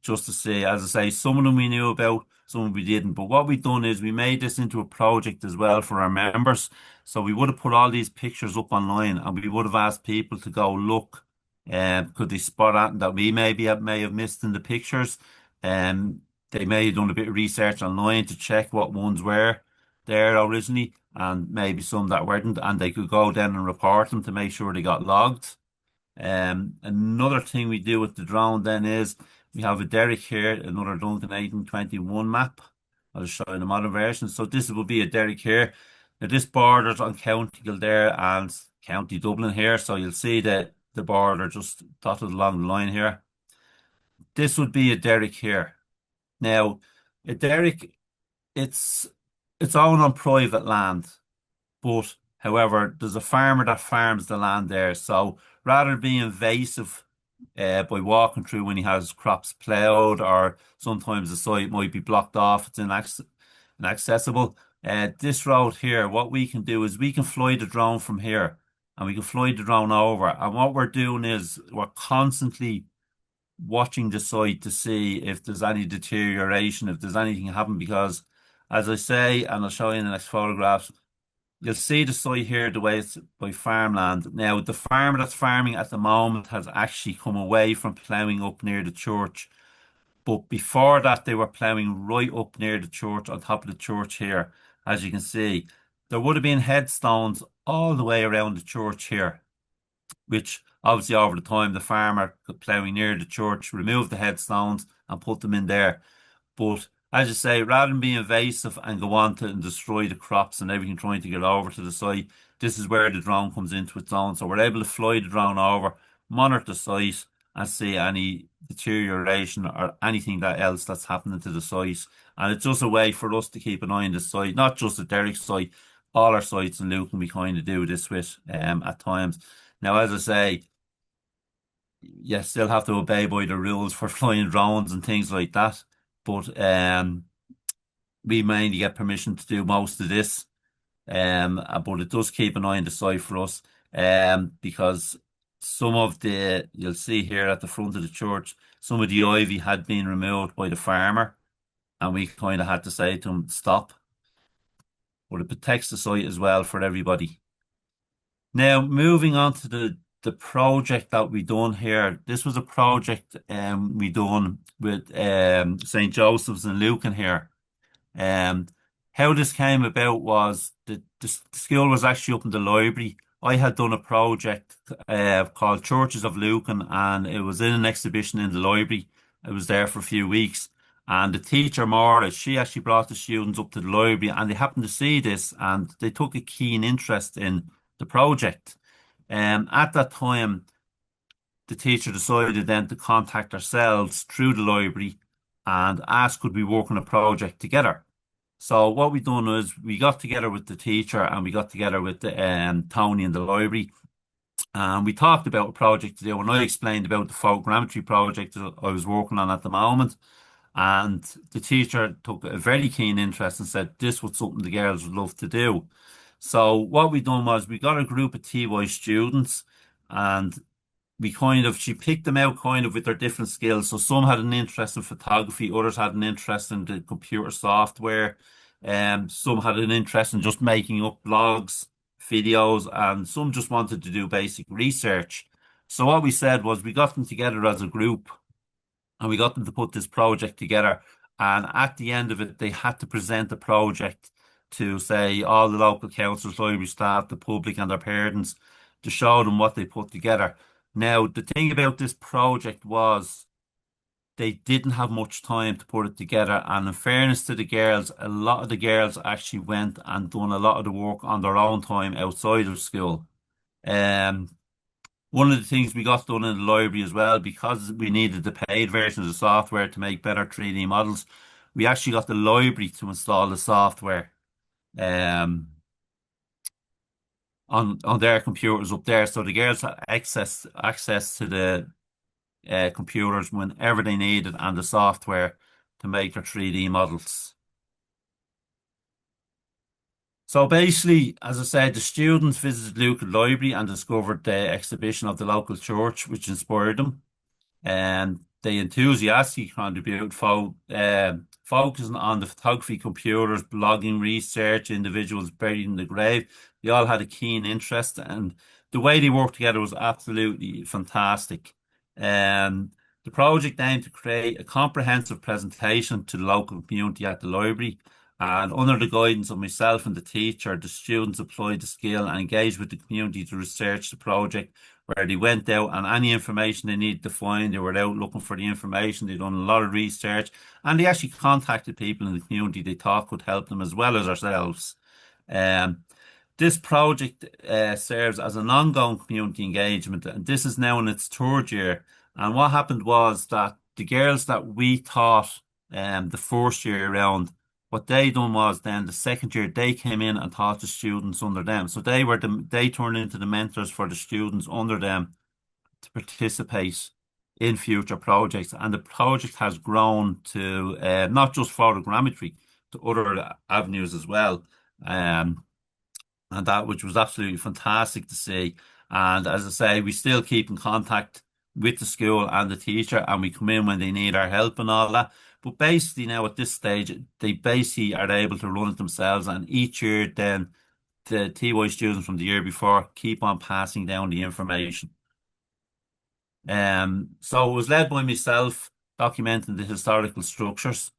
just to see, as I say, some of them we knew about, some we didn't. But what we've done is we made this into a project as well for our members. So we would have put all these pictures up online and we would have asked people to go look. Could they spot out that we may have missed in the pictures? They may have done a bit of research online to check what ones were there originally and maybe some that weren't, and they could go down and report them to make sure they got logged. Another thing we do with the drone then is we have a derrick here, another Duncan 1821 map. I'll show you the modern version. So this will be a derrick here. Now this borders on County Kildare and County Dublin here. So you'll see that the border just dotted along the line here. This would be a derrick here. Now, a derrick, it's owned on private land, but however, there's a farmer that farms the land there. So rather than being invasive by walking through when he has crops ploughed, or sometimes the site might be blocked off, it's inaccessible. This road here, what we can do is we can fly the drone from here and we can fly the drone over. And what we're doing is we're constantly watching the site to see if there's any deterioration, if there's anything happened, because as I say, and I'll show you in the next photographs, you'll see the site here the way it's by farmland. Now, the farmer that's farming at the moment has actually come away from ploughing up near the church. But before that, they were ploughing right up near the church, on top of the church here. As you can see, there would have been headstones all the way around the church here, which obviously over the time the farmer ploughing near the church removed the headstones and put them in there. But as you say, rather than be invasive and go on to and destroy the crops and everything trying to get over to the site, this is where the drone comes into its own. So we're able to fly the drone over, monitor the site, and see any deterioration or anything that else that's happening to the site. And it's just a way for us to keep an eye on the site, not just at Derek's site, all our sites in Lucan we kind of do this with at times. Now, as I say, you still have to obey by the rules for flying drones and things like that. But we mainly get permission to do most of this. But it does keep an eye on the site for us. Because some of you'll see here at the front of the church, some of the ivy had been removed by the farmer, and we kind of had to say to him, stop. But it protects the site as well for everybody. Now, moving on to the project that we done here. This was a project we done with St. Joseph's in Lucan here. Um, how this came about was the school was actually up in the library. I had done a project called Churches of Lucan, and it was in an exhibition in the library. I was there for a few weeks. And the teacher, Maura, she actually brought the students up to the library and they happened to see this and they took a keen interest in the project. At that time, the teacher decided then to contact ourselves through the library and ask could we work on a project together. So what we done was we got together with the teacher and we got together with Tony in the library and we talked about a project to do and I explained about the photogrammetry project that I was working on at the moment. And the teacher took a very keen interest and said this was something the girls would love to do. So what we done was we got a group of TY students and she picked them out kind of with their different skills. So some had an interest in photography, others had an interest in the computer software, some had an interest in just making up blogs, videos, and some just wanted to do basic research. So what we said was we got them together as a group and we got them to put this project together. And at the end of it, they had to present the project to, say, all the local councils, library staff, the public, and their parents to show them what they put together. Now, the thing about this project was they didn't have much time to put it together. And in fairness to the girls, a lot of the girls actually went and done a lot of the work on their own time outside of school. Um, One of the things we got done in the library as well, because we needed the paid version of the software to make better 3D models, we actually got the library to install the software um, on their computers up there, so the girls had access to the computers whenever they needed and the software to make their 3D models. So basically, as I said, the students visited Lucan Library and discovered the exhibition of the local church, which inspired them. And they enthusiastically contributed focusing on the photography, computers, blogging, research, individuals buried in the grave. They all had a keen interest, and the way they worked together was absolutely fantastic. The project aimed to create a comprehensive presentation to the local community at the library. And under the guidance of myself and the teacher, the students applied the skill and engaged with the community to research the project, where they went out and any information they needed to find, they were out looking for the information. They'd done a lot of research and they actually contacted people in the community they thought could help them as well as ourselves. Um, this project serves as an ongoing community engagement, and this is now in its third year. And what happened was that the girls that we taught the first year around, what they done was then the second year they came in and taught the students under them. So they turned into the mentors for the students under them to participate in future projects. And the project has grown to not just photogrammetry, to other avenues as well. And that which was absolutely fantastic to see. And as I say, we still keep in contact with the school and the teacher, and we come in when they need our help and all that. But basically now at this stage, they basically are able to run it themselves, and each year then the TY students from the year before keep on passing down the information. So it was led by myself, documenting the historical structures.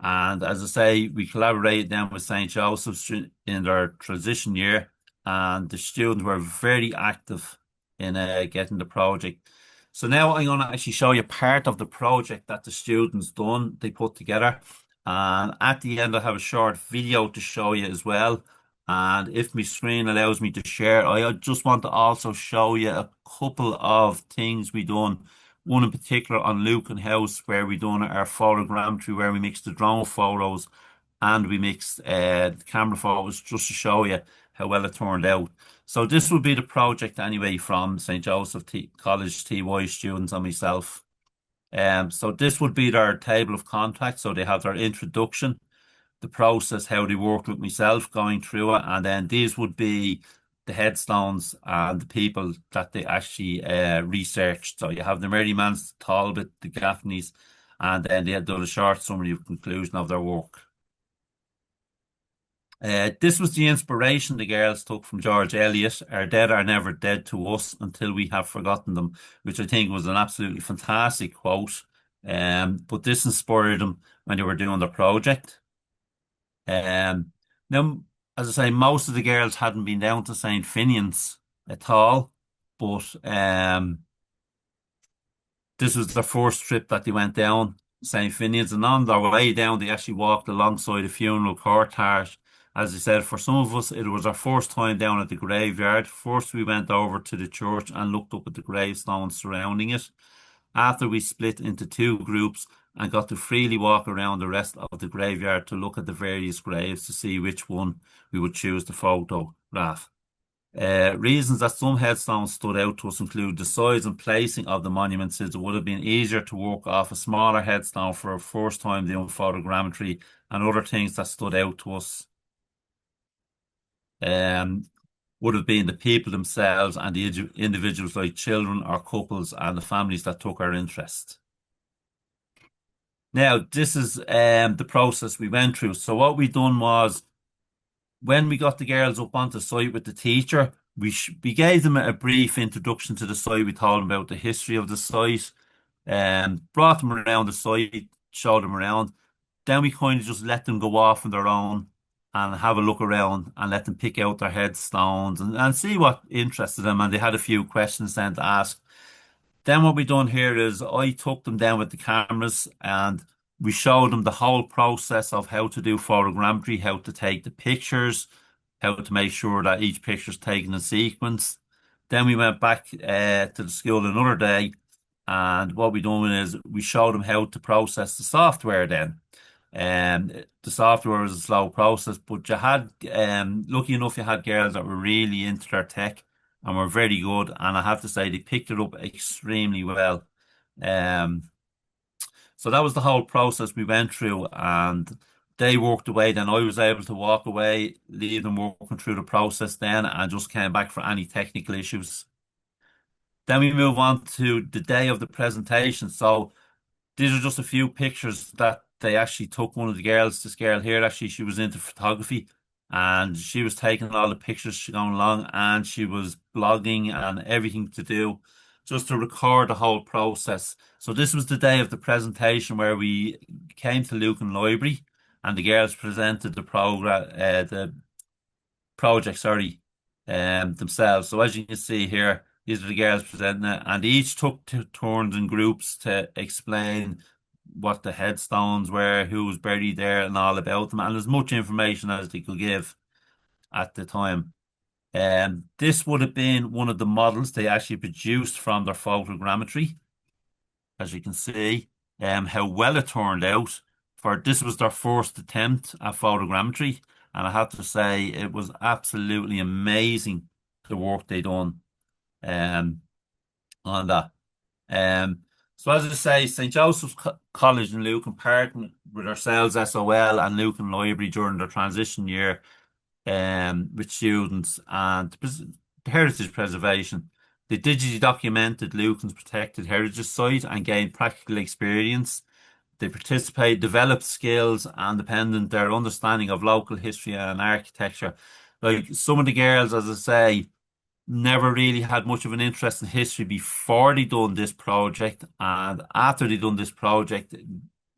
And as I say, we collaborated then with St. Joseph's in their transition year, and the students were very active in getting the project. So now I'm going to actually show you part of the project that the students done, they put together. And at the end, I have a short video to show you as well. And if my screen allows me to share, I just want to also show you a couple of things we done. One in particular on Lucan House, where we done our photogrammetry, where we mixed the drone photos and we mixed the camera photos, just to show you how well it turned out. So this would be the project anyway from St. Joseph College TY students and myself. So this would be their table of contacts. So they have their introduction, the process, how they worked with myself going through it, and then these would be the headstones and the people that they actually researched. So you have the Merrymans, the Talbot, the Gaffneys, and then they had done a short summary of conclusion of their work. This was the inspiration the girls took from George Eliot: "Our dead are never dead to us until we have forgotten them," which I think was an absolutely fantastic quote. But this inspired them when they were doing the project. Now, as I say, most of the girls hadn't been down to St. Finian's at all, but this was their first trip that they went down St. Finian's, and on their way down, they actually walked alongside a funeral cortege. As I said, for some of us, it was our first time down at the graveyard. First, we went over to the church and looked up at the gravestones surrounding it. After, we split into two groups and got to freely walk around the rest of the graveyard to look at the various graves to see which one we would choose to photograph. Reasons that some headstones stood out to us include the size and placing of the monuments, since it would have been easier to work off a smaller headstone for a first time doing photogrammetry, and other things that stood out to us would have been the people themselves and the individuals, like children or couples, and the families that took our interest. Now, this is the process we went through. So what we done was, when we got the girls up onto site with the teacher, we gave them a brief introduction to the site. We told them about the history of the site, and brought them around the site, showed them around. Then we kind of just let them go off on their own and have a look around and let them pick out their headstones and see what interested them. And they had a few questions then to ask. Then what we done here is, I took them down with the cameras and we showed them the whole process of how to do photogrammetry, how to take the pictures, how to make sure that each picture is taken in sequence. Then we went back to the school another day, and what we done is we showed them how to process the software then. The software was a slow process, but you had, lucky enough, you had girls that were really into their tech and were very good. And I have to say, they picked it up extremely well. So that was the whole process we went through, and they worked away. Then I was able to walk away, leave them working through the process then, and just came back for any technical issues. Then we move on to the day of the presentation. So these are just a few pictures that they actually took. One of the girls, this girl here, actually, she was into photography, and she was taking all the pictures going along, and she was blogging and everything to do just to record the whole process. So this was the day of the presentation, where we came to Lucan Library and the girls presented the project, sorry, themselves. So as you can see here, these are the girls presenting it, and each took turns in groups to explain what the headstones were, who was buried there, and all about them, and as much information as they could give at the time. This would have been one of the models they actually produced from their photogrammetry. As you can see, how well it turned out. For this was their first attempt at photogrammetry, and I have to say it was absolutely amazing, the work they done on that. So as I say, St. Joseph's College in Lucan partnered with ourselves, SOL, and Lucan Library during their transition year with students and the heritage preservation. They digitally documented Lucan's protected heritage site and gained practical experience. They participated, developed skills, and dependent their understanding of local history and architecture. Like, some of the girls, as I say, never really had much of an interest in history before they done this project, and after they done this project,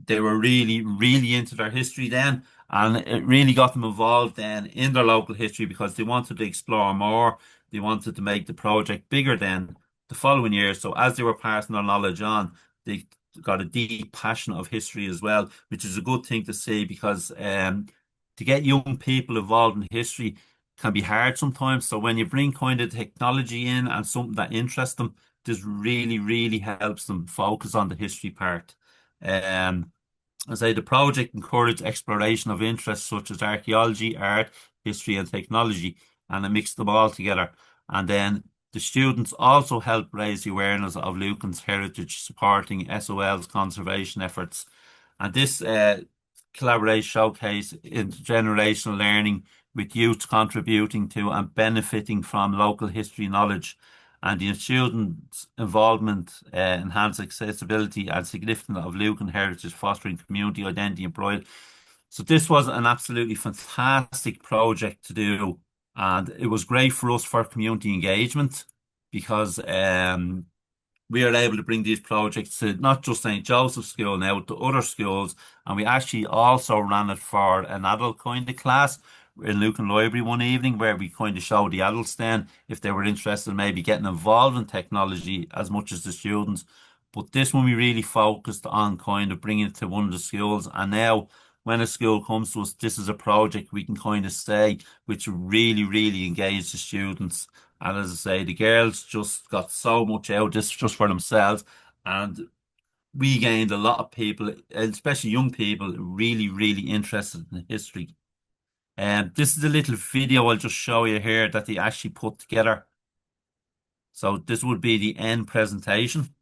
they were really, really into their history then, and it really got them involved then in their local history because they wanted to explore more. They wanted to make the project bigger then the following year. So as they were passing their knowledge on, they got a deep passion of history as well, which is a good thing to see because to get young people involved in history can be hard sometimes. So when you bring kind of technology in and something that interests them, this really, really helps them focus on the history part. Um, I say the project encouraged exploration of interests such as archaeology, art, history, and technology, and it mixed them all together. And then the students also helped raise the awareness of Lucan's heritage, supporting SOL's conservation efforts. And this collaboration showcase intergenerational learning with youth contributing to and benefiting from local history knowledge. And the students' involvement enhanced accessibility and significance of Lucan heritage, fostering community identity and pride. So this was an absolutely fantastic project to do, and it was great for us for community engagement because we are able to bring these projects to not just St. Joseph's School now, to other schools. And we actually also ran it for an adult kind of class in Lucan Library one evening where we kind of showed the adults then if they were interested in maybe getting involved in technology as much as the students. But this one we really focused on kind of bringing it to one of the schools. And now when a school comes to us, this is a project we can kind of say which really, really engage the students. And as I say, the girls just got so much out of this just for themselves. And we gained a lot of people, especially young people, really, really interested in history. And this is a little video I'll just show you here that they actually put together. So this would be the end presentation.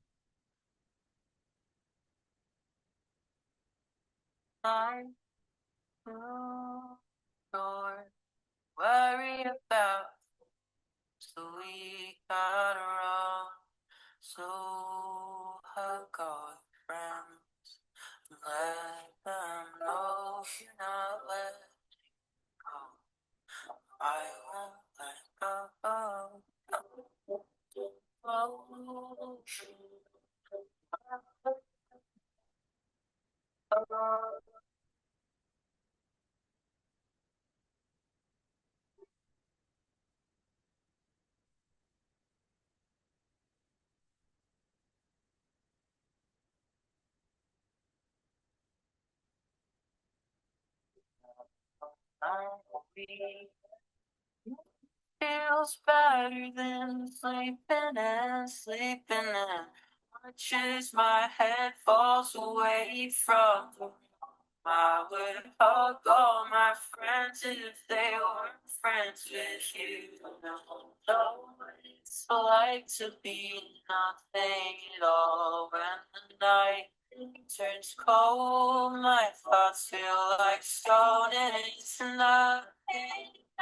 Don't worry about so we got around. So hug all your friends and let them know you're not letting go. I won't let go. Feels better than sleeping and sleeping and much as my head falls away from the room. I would hug all my friends if they weren't friends with you. Know what it's like to be nothing at all when the night turns cold. My thoughts feel like stone and it's nothing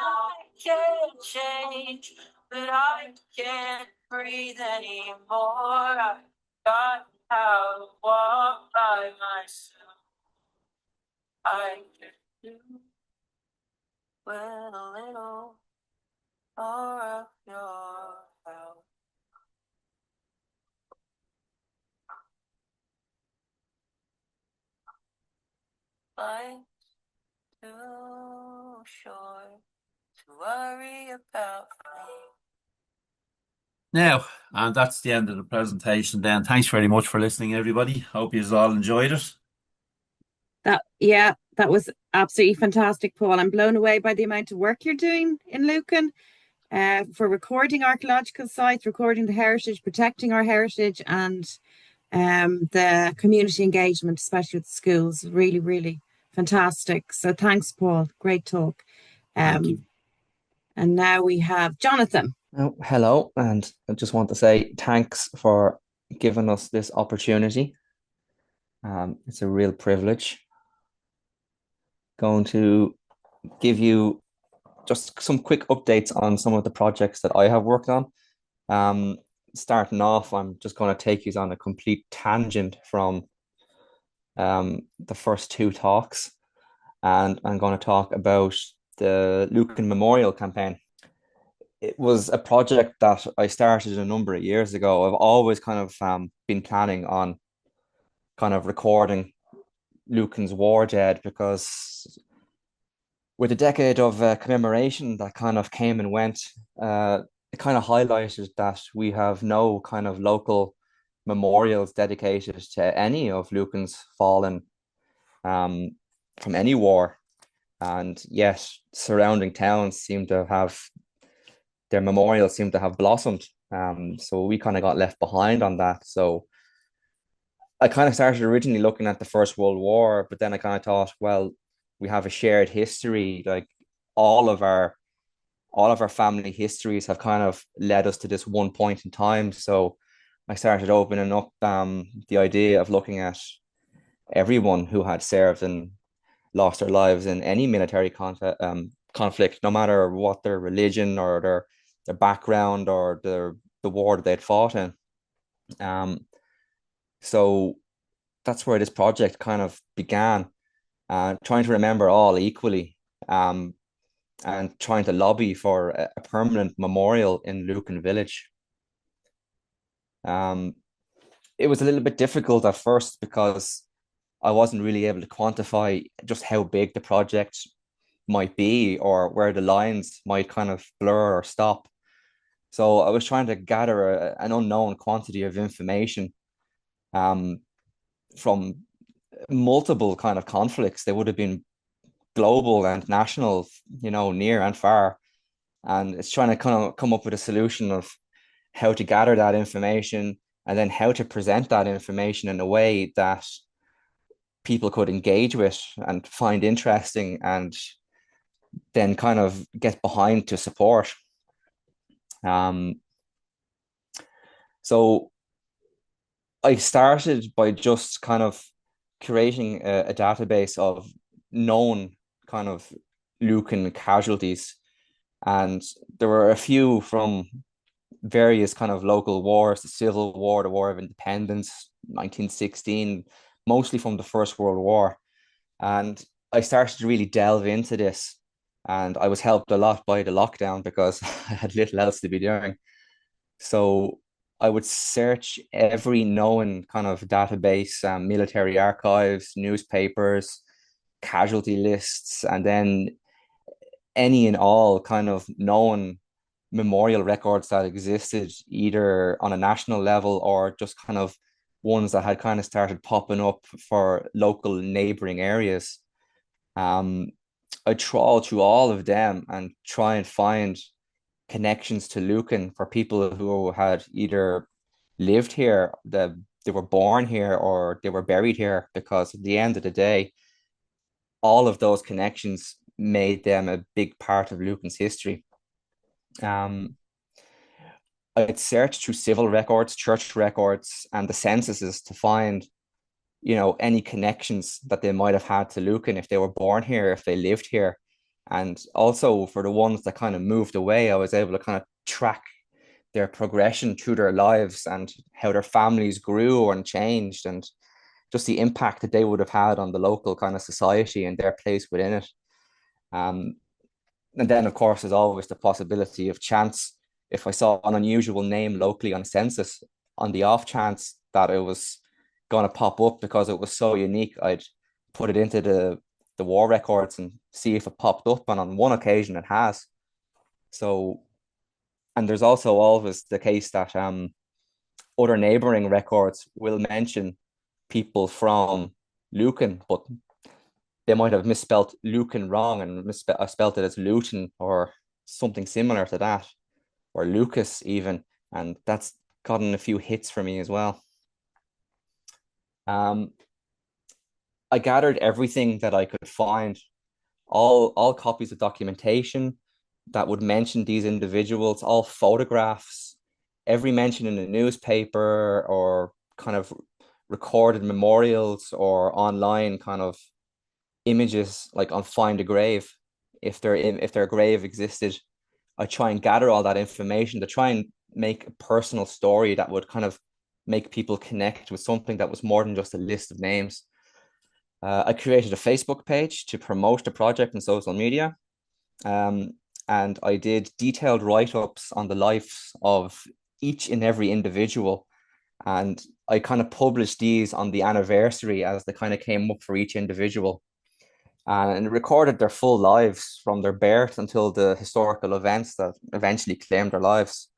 I can't change, but I can't breathe anymore. I got how to walk by myself. I can do with a little more of your help. Life's too short to worry about me. Now, and that's the end of the presentation then. Thanks very much for listening, everybody. Hope you all enjoyed it. That was absolutely fantastic, Paul. I'm blown away by the amount of work you're doing in Lucan for recording archaeological sites, recording the heritage, protecting our heritage, and the community engagement, especially with schools. Really, really fantastic. So thanks, Paul. Great talk. Thank you. And now we have Jonathan. Oh, hello, and I just want to say thanks for giving us this opportunity. It's a real privilege. Going to give you just some quick updates on some of the projects that I have worked on. Starting off, I'm just going to take you on a complete tangent from the first two talks, and I'm going to talk about the Lucan Memorial Campaign. It was a project that I started a number of years ago. I've always kind of been planning on kind of recording Lucan's war dead because with a decade of commemoration that kind of came and went, it kind of highlighted that we have no kind of local memorials dedicated to any of Lucan's fallen from any war. And yet surrounding towns seem to have their memorials seem to have blossomed. So we kind of got left behind on that. So I kind of started originally looking at the First World War, but then I kind of thought, well, we have a shared history. Like all of our family histories have kind of led us to this one point in time. So I started opening up the idea of looking at everyone who had served and lost their lives in any military conflict, no matter what their religion or their background or the war that they'd fought in. So that's where this project kind of began, trying to remember all equally, and trying to lobby for a permanent memorial in Lucan Village. It was a little bit difficult at first because I wasn't really able to quantify just how big the project might be or where the lines might kind of blur or stop. So I was trying to gather an unknown quantity of information from multiple kind of conflicts. They would have been global and national, near and far. And it's trying to kind of come up with a solution of how to gather that information and then how to present that information in a way that people could engage with and find interesting and then kind of get behind to support. So I started by just kind of creating a database of known kind of Lucan casualties. And there were a few from various kind of local wars, the Civil War, the War of Independence, 1916, mostly from the First World War. And I started to really delve into this. And I was helped a lot by the lockdown because I had little else to be doing. So I would search every known kind of database, military archives, newspapers, casualty lists, and then any and all kind of known memorial records that existed either on a national level or just kind of ones that had kind of started popping up for local neighboring areas. I trawl through all of them and try and find connections to Lucan for people who had either lived here, they were born here, or they were buried here, because at the end of the day, all of those connections made them a big part of Lucan's history. I'd searched through civil records, church records, and the censuses to find, any connections that they might have had to Lucan if they were born here, if they lived here. And also for the ones that kind of moved away, I was able to kind of track their progression through their lives and how their families grew and changed and just the impact that they would have had on the local kind of society and their place within it. And then, of course, there's always the possibility of chance. If I saw an unusual name locally on a census, on the off chance that it was going to pop up because it was so unique, I'd put it into the war records and see if it popped up. And on one occasion, it has. So, and there's also always the case that other neighboring records will mention people from Lucan, but they might have misspelt Lucan wrong and spelt it as Luton or something similar to that, or Lucas even, and that's gotten a few hits for me as well. I gathered everything that I could find, all copies of documentation that would mention these individuals, all photographs, every mention in the newspaper or kind of recorded memorials or online kind of images, like on Find a Grave, if their grave existed. I try and gather all that information to try and make a personal story that would kind of make people connect with something that was more than just a list of names. I created a Facebook page to promote the project on social media. And I did detailed write-ups on the lives of each and every individual. And I kind of published these on the anniversary as they kind of came up for each individual. And recorded their full lives from their birth until the historical events that eventually claimed their lives.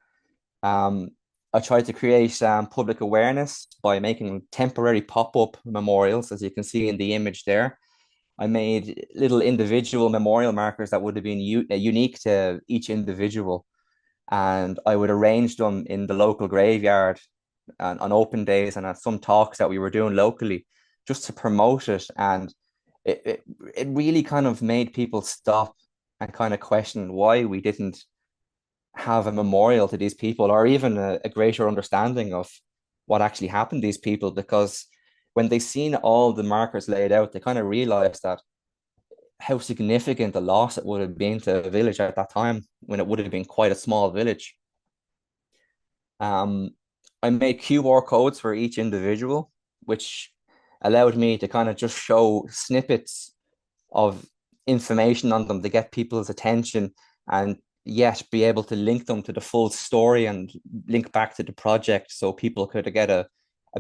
I tried to create public awareness by making temporary pop-up memorials, as you can see in the image there. I made little individual memorial markers that would have been unique to each individual, and I would arrange them in the local graveyard and on open days and at some talks that we were doing locally, just to promote it. And it really kind of made people stop and kind of question why we didn't have a memorial to these people, or even a greater understanding of what actually happened to these people. Because when they seen all the markers laid out, they kind of realized that how significant a loss it would have been to a village at that time, when it would have been quite a small village. I made QR codes for each individual, which allowed me to kind of just show snippets of information on them to get people's attention, and yet be able to link them to the full story and link back to the project, so people could get a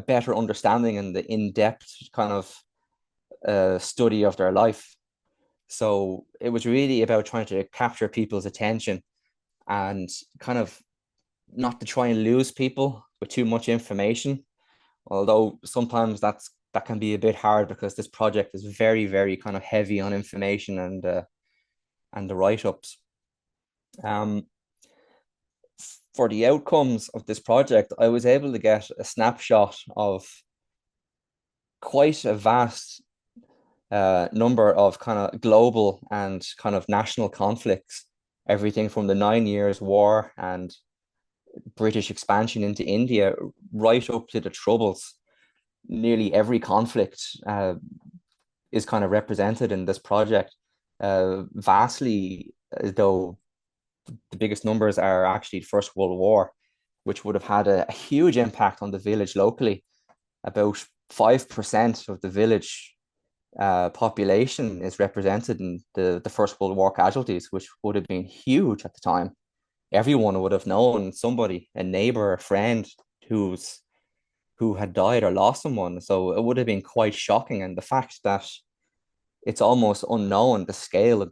better understanding and the in-depth kind of study of their life. So it was really about trying to capture people's attention and kind of not to try and lose people with too much information. Although sometimes that can be a bit hard, because this project is very, very kind of heavy on information and the write-ups. For the outcomes of this project, I was able to get a snapshot of quite a vast number of kind of global and kind of national conflicts, everything from the 9 Years' War and British expansion into India, right up to the Troubles. Nearly every conflict is kind of represented in this project, vastly, though the biggest numbers are actually First World War, which would have had a huge impact on the village locally. About 5% of the village population is represented in the First World War casualties, which would have been huge at the time. Everyone would have known somebody, a neighbor, a friend who had died or lost someone. So it would have been quite shocking. And the fact that it's almost unknown, the scale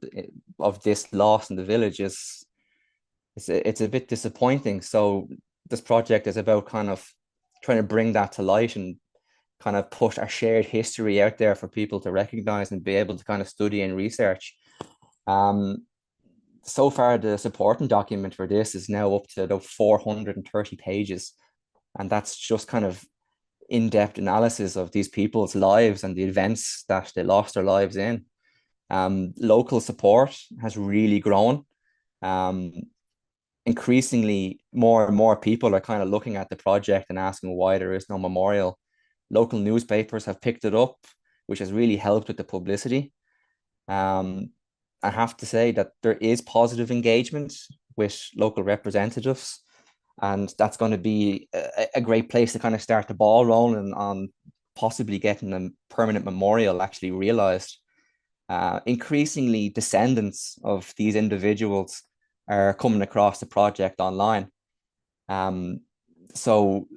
of this loss in the village, it's a bit disappointing. So this project is about kind of trying to bring that to light and kind of put our shared history out there for people to recognize and be able to kind of study and research. So far, the supporting document for this is now up to about 430 pages. And that's just kind of in-depth analysis of these people's lives and the events that they lost their lives in. Local support has really grown. Increasingly, more and more people are kind of looking at the project and asking why there is no memorial. Local newspapers have picked it up, which has really helped with the publicity. I have to say that there is positive engagement with local representatives, and that's going to be a great place to kind of start the ball rolling on possibly getting a permanent memorial actually realized. Increasingly, descendants of these individuals are coming across the project online. So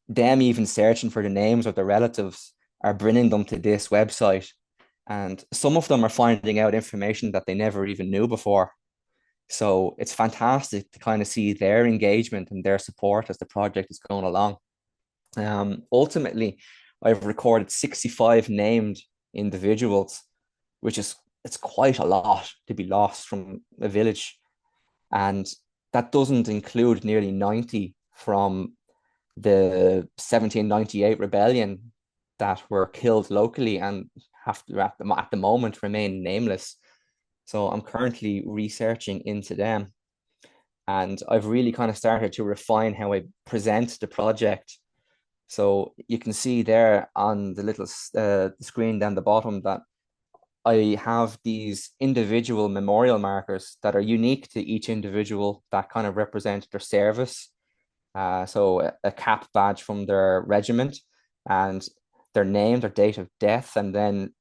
them even searching for the names of their relatives are bringing them to this website. And some of them are finding out information that they never even knew before. So it's fantastic to kind of see their engagement and their support as the project is going along. Ultimately, I've recorded 65 named individuals, which it's quite a lot to be lost from a village. And that doesn't include nearly 90 from the 1798 rebellion that were killed locally and have to at the moment remain nameless. So I'm currently researching into them, and I've really kind of started to refine how I present the project. So you can see there on the little screen down the bottom that I have these individual memorial markers that are unique to each individual that kind of represent their service. So a cap badge from their regiment and their name, their date of death, and then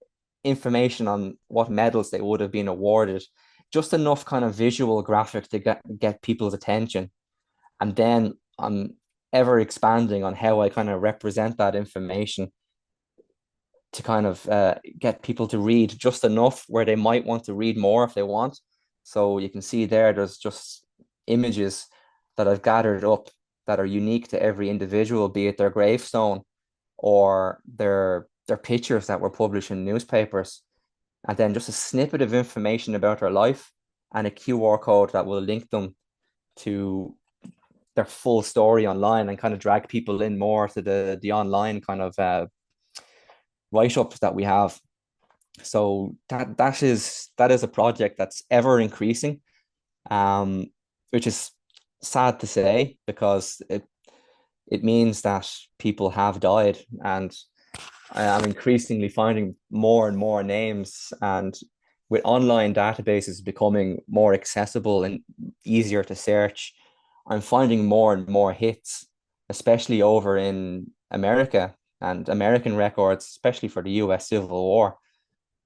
information on what medals they would have been awarded. Just enough kind of visual graphic to get people's attention. And then I'm ever expanding on how I kind of represent that information to kind of get people to read just enough where they might want to read more if they want. So you can see there's just images that I've gathered up that are unique to every individual, be it their gravestone or their pictures that were published in newspapers, and then just a snippet of information about their life and a QR code that will link them to their full story online and kind of drag people in more to the online kind of write-ups that we have. So that is a project that's ever increasing, which is sad to say, because it means that people have died, and I'm increasingly finding more and more names, and with online databases becoming more accessible and easier to search, I'm finding more and more hits, especially over in America and American records, especially for the US Civil War.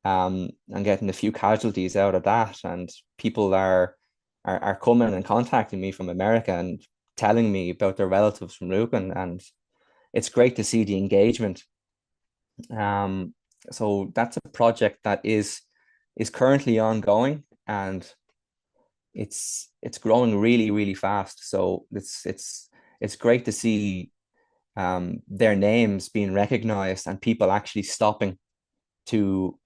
And getting a few casualties out of that, and people are coming and contacting me from America and telling me about their relatives from Lucan, and it's great to see the engagement. So that's a project that is currently ongoing, and it's growing really, really fast. So it's great to see their names being recognized and people actually stopping to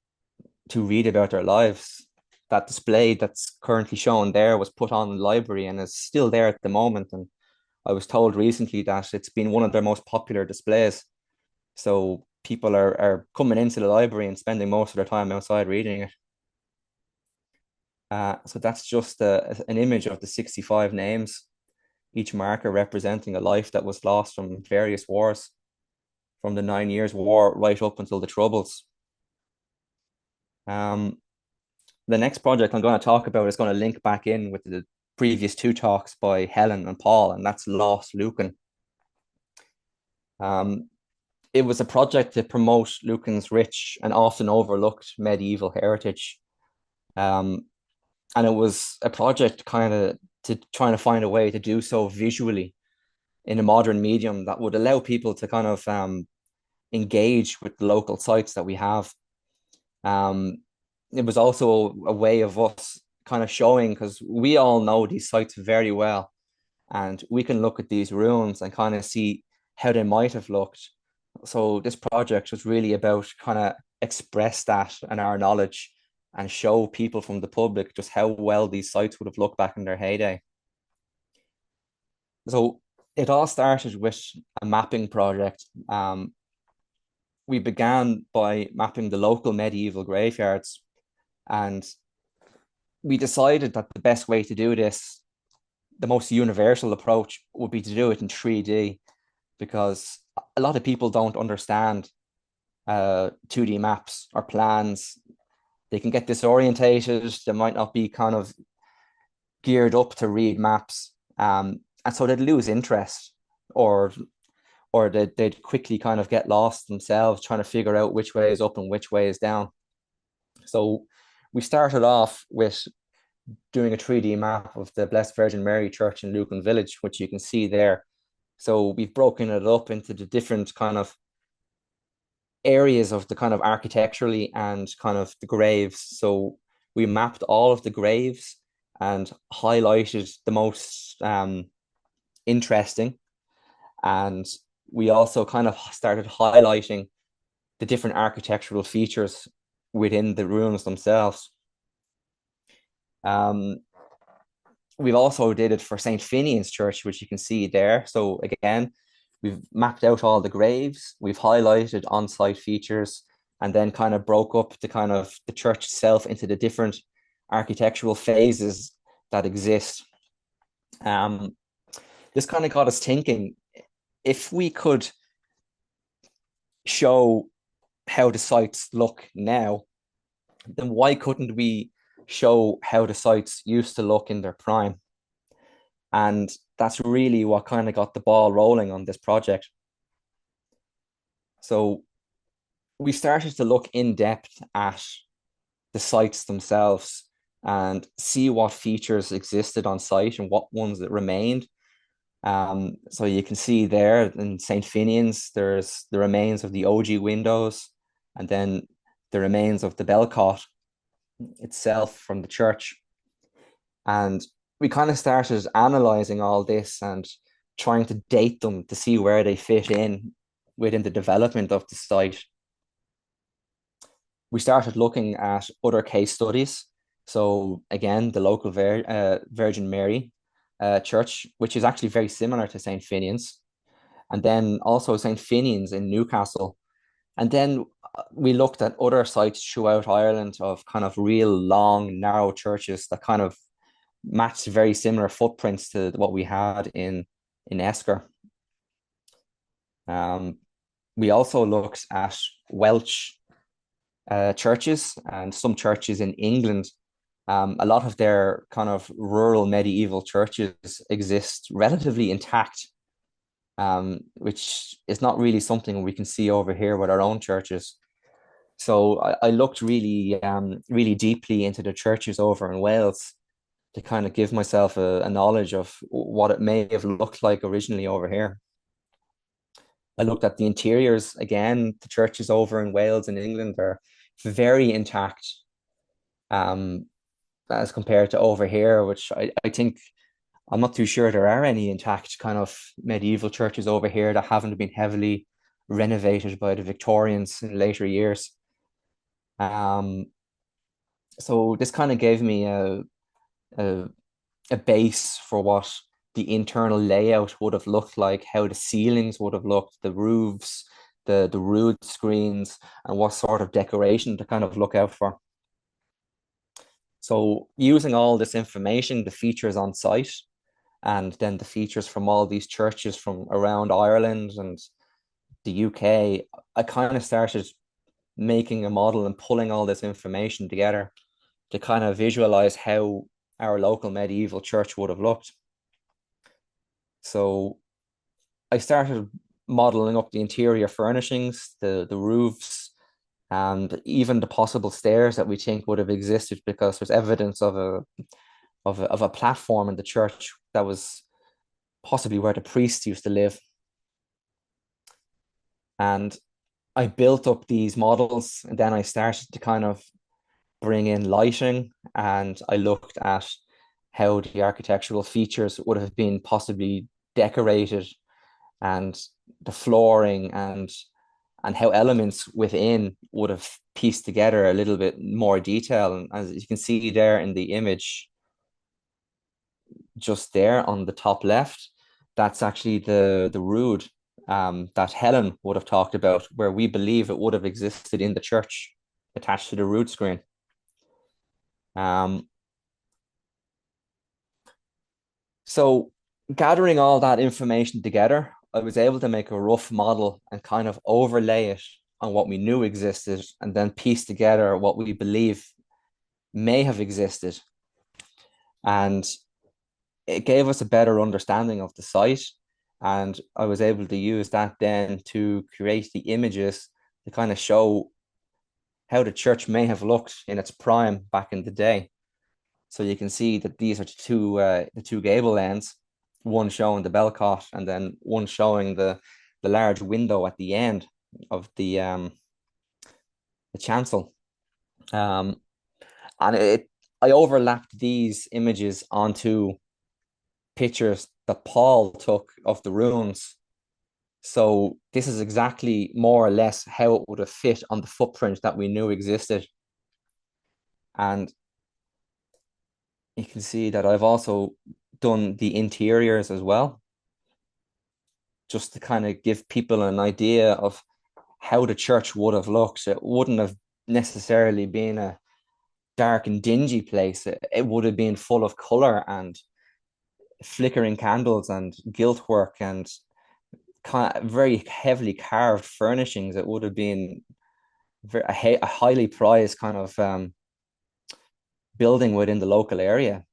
read about their lives. That display that's currently shown there was put on in the library and is still there at the moment. And I was told recently that it's been one of their most popular displays. So people are coming into the library and spending most of their time outside reading it. So that's just an image of the 65 names, each marker representing a life that was lost from various wars, from the 9 Years' War right up until the Troubles. The next project I'm going to talk about is going to link back in with the previous two talks by Helen and Paul, and that's Lost Lucan. It was a project to promote Lucan's rich and often overlooked medieval heritage. And it was a project kind of to trying to find a way to do so visually in a modern medium that would allow people to kind of engage with the local sites that we have. It was also a way of us kind of showing, because we all know these sites very well, and we can look at these ruins and kind of see how they might have looked. So this project was really about kind of express that and our knowledge and show people from the public just how well these sites would have looked back in their heyday. So it all started with a mapping project. We began by mapping the local medieval graveyards, and we decided that the best way to do this, the most universal approach, would be to do it in 3D, because a lot of people don't understand 2D maps or plans. They can get disorientated. They might not be kind of geared up to read maps, and so they'd lose interest, or they'd quickly kind of get lost themselves trying to figure out which way is up and which way is down. So we started off with doing a 3D map of the Blessed Virgin Mary Church in Lucan Village, which you can see there. So we've broken it up into the different kind of areas of the kind of architecturally and kind of the graves. So we mapped all of the graves and highlighted the most interesting. And we also kind of started highlighting the different architectural features within the ruins themselves. We've also did it for St. Finian's Church, which you can see there. So again, we've mapped out all the graves, we've highlighted on-site features, and then kind of broke up the kind of the church itself into the different architectural phases that exist. This kind of got us thinking, if we could show how the sites look now, then why couldn't we show how the sites used to look in their prime? And that's really what kind of got the ball rolling on this project. So we started to look in depth at the sites themselves and see what features existed on site and what ones that remained. So you can see there in St. Finian's, there's the remains of the OG windows, and then the remains of the bellcot itself from the church. And we kind of started analyzing all this and trying to date them to see where they fit in within the development of the site. We started looking at other case studies. So again, the local Virgin Mary church, which is actually very similar to St. Finian's, and then also St. Finian's in Newcastle. And then we looked at other sites throughout Ireland of kind of real long, narrow churches that kind of matched very similar footprints to what we had in Esker. We also looked at Welsh churches and some churches in England. A lot of their kind of rural medieval churches exist relatively intact, which is not really something we can see over here with our own churches. So I looked really, really deeply into the churches over in Wales to kind of give myself a knowledge of what it may have looked like originally over here. I looked at the interiors again. The churches over in Wales and England are very intact, as compared to over here, which I think I'm not too sure there are any intact kind of medieval churches over here that haven't been heavily renovated by the Victorians in later years. So this kind of gave me a base for what the internal layout would have looked like, how the ceilings would have looked, the roofs, the rood screens, and what sort of decoration to kind of look out for. So using all this information, the features on site, and then the features from all these churches from around Ireland and the UK, I kind of started making a model and pulling all this information together to kind of visualize how our local medieval church would have looked. So I started modeling up the interior furnishings, the roofs, and even the possible stairs that we think would have existed, because there's evidence of a platform in the church that was possibly where the priests used to live. And I built up these models, and then I started to kind of bring in lighting, and I looked at how the architectural features would have been possibly decorated, and the flooring, and how elements within would have pieced together a little bit more detail. And as you can see there in the image, just there on the top left, that's actually the rood that Helen would have talked about, where we believe it would have existed in the church attached to the rood screen. So gathering all that information together, I was able to make a rough model and kind of overlay it on what we knew existed, and then piece together what we believe may have existed. And it gave us a better understanding of the site. And I was able to use that then to create the images to kind of show how the church may have looked in its prime back in the day. So you can see that these are the two gable ends, one showing the bellcot and then one showing the large window at the end of the chancel. And I overlapped these images onto pictures that Paul took of the ruins. So this is exactly more or less how it would have fit on the footprint that we knew existed. And you can see that I've also done the interiors as well, just to kind of give people an idea of how the church would have looked. It wouldn't have necessarily been a dark and dingy place. It would have been full of color and flickering candles and gilt work and kind of very heavily carved furnishings. It would have been a highly prized kind of building within the local area.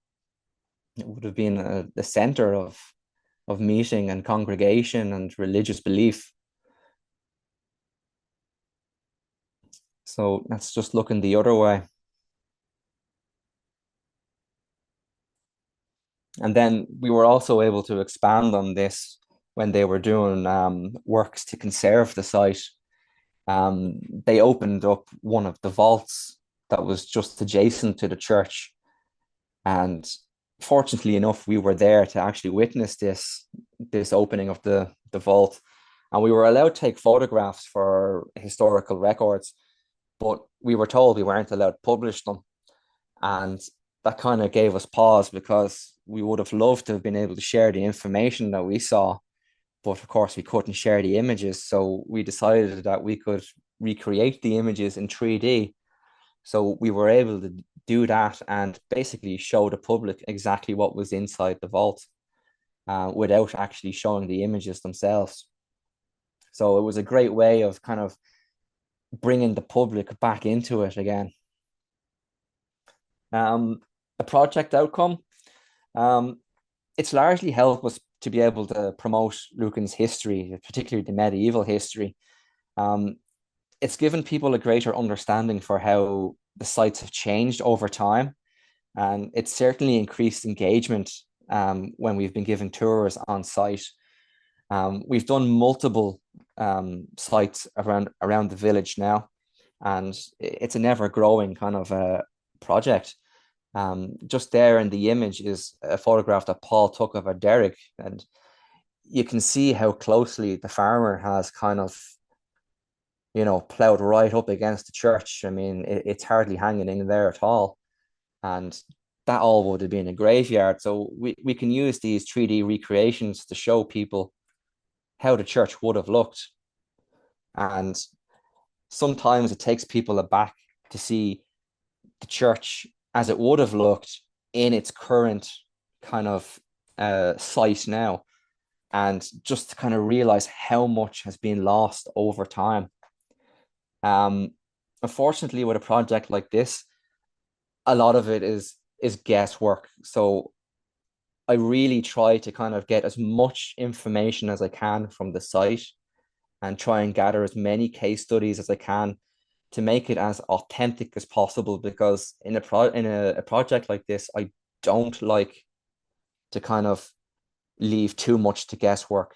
It would have been the center of meeting and congregation and religious belief. So that's just looking the other way. And then we were also able to expand on this when they were doing works to conserve the site. They opened up one of the vaults that was just adjacent to the church, and fortunately enough, we were there to actually witness this opening of the vault, and we were allowed to take photographs for historical records, but we were told we weren't allowed to publish them, and that kind of gave us pause because we would have loved to have been able to share the information that we saw, but of course we couldn't share the images. So we decided that we could recreate the images in 3D. So we were able to do that and basically show the public exactly what was inside the vault, without actually showing the images themselves. So it was a great way of kind of bringing the public back into it again. A project outcome, it's largely helped us to be able to promote Lucan's history, particularly the medieval history. It's given people a greater understanding for how the sites have changed over time, and it's certainly increased engagement when we've been giving tours on site. We've done multiple sites around the village now, and it's an ever-growing kind of project. Just there in the image is a photograph that Paul took of a derrick, and you can see how closely the farmer has kind of, plowed right up against the church. I mean, it's hardly hanging in there at all. And that all would have been a graveyard. So we can use these 3D recreations to show people how the church would have looked. And sometimes it takes people aback to see the church as it would have looked in its current kind of site now, and just to kind of realize how much has been lost over time. Unfortunately, with a project like this, a lot of it is guesswork. So I really try to kind of get as much information as I can from the site and try and gather as many case studies as I can to make it as authentic as possible, because in a project like this, I don't like to kind of leave too much to guesswork,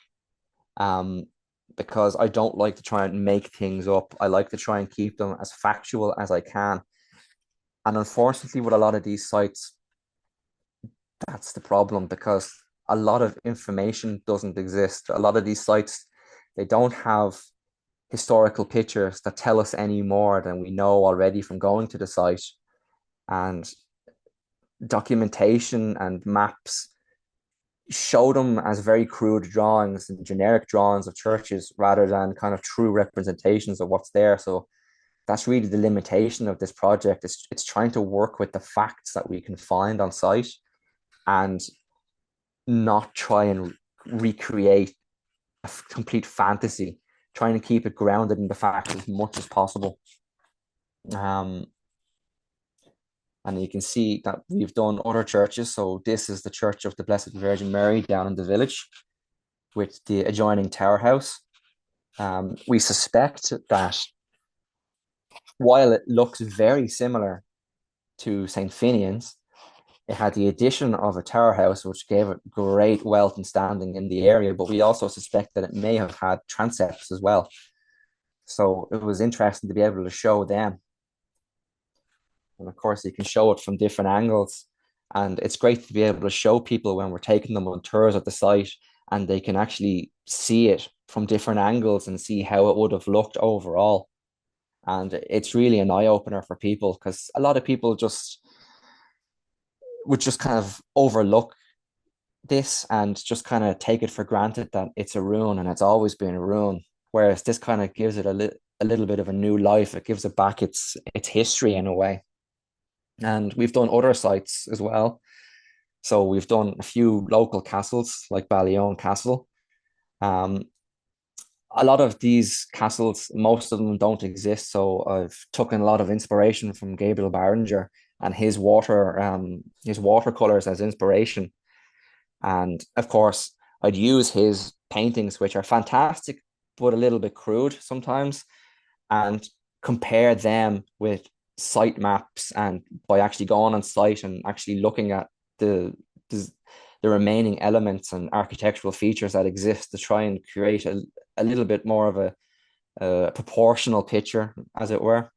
because I don't like to try and make things up. I like to try and keep them as factual as I can. And unfortunately, with a lot of these sites, that's the problem, because a lot of information doesn't exist. A lot of these sites, they don't have historical pictures that tell us any more than we know already from going to the site. And documentation and maps show them as very crude drawings and generic drawings of churches rather than kind of true representations of what's there. So that's really the limitation of this project. It's trying to work with the facts that we can find on site and not try and recreate a complete fantasy, trying to keep it grounded in the facts as much as possible. And you can see that we've done other churches. So this is the Church of the Blessed Virgin Mary down in the village with the adjoining tower house. We suspect that while it looks very similar to St. Finian's, it had the addition of a tower house, which gave it great wealth and standing in the area. But we also suspect that it may have had transepts as well. So it was interesting to be able to show them. And of course, you can show it from different angles. And it's great to be able to show people when we're taking them on tours at the site, and they can actually see it from different angles and see how it would have looked overall. And it's really an eye-opener for people, because a lot of people would just kind of overlook this and just kind of take it for granted that it's a ruin and it's always been a ruin. Whereas this kind of gives it a little bit of a new life. It gives it back its history in a way. And we've done other sites as well. So we've done a few local castles like Ballione Castle. A lot of these castles, most of them don't exist. So I've taken a lot of inspiration from Gabriel Barringer and his watercolors as inspiration. And of course, I'd use his paintings, which are fantastic, but a little bit crude sometimes, and compare them with site maps, and by actually going on site and actually looking at the remaining elements and architectural features that exist to try and create a little bit more of a proportional picture, as it were.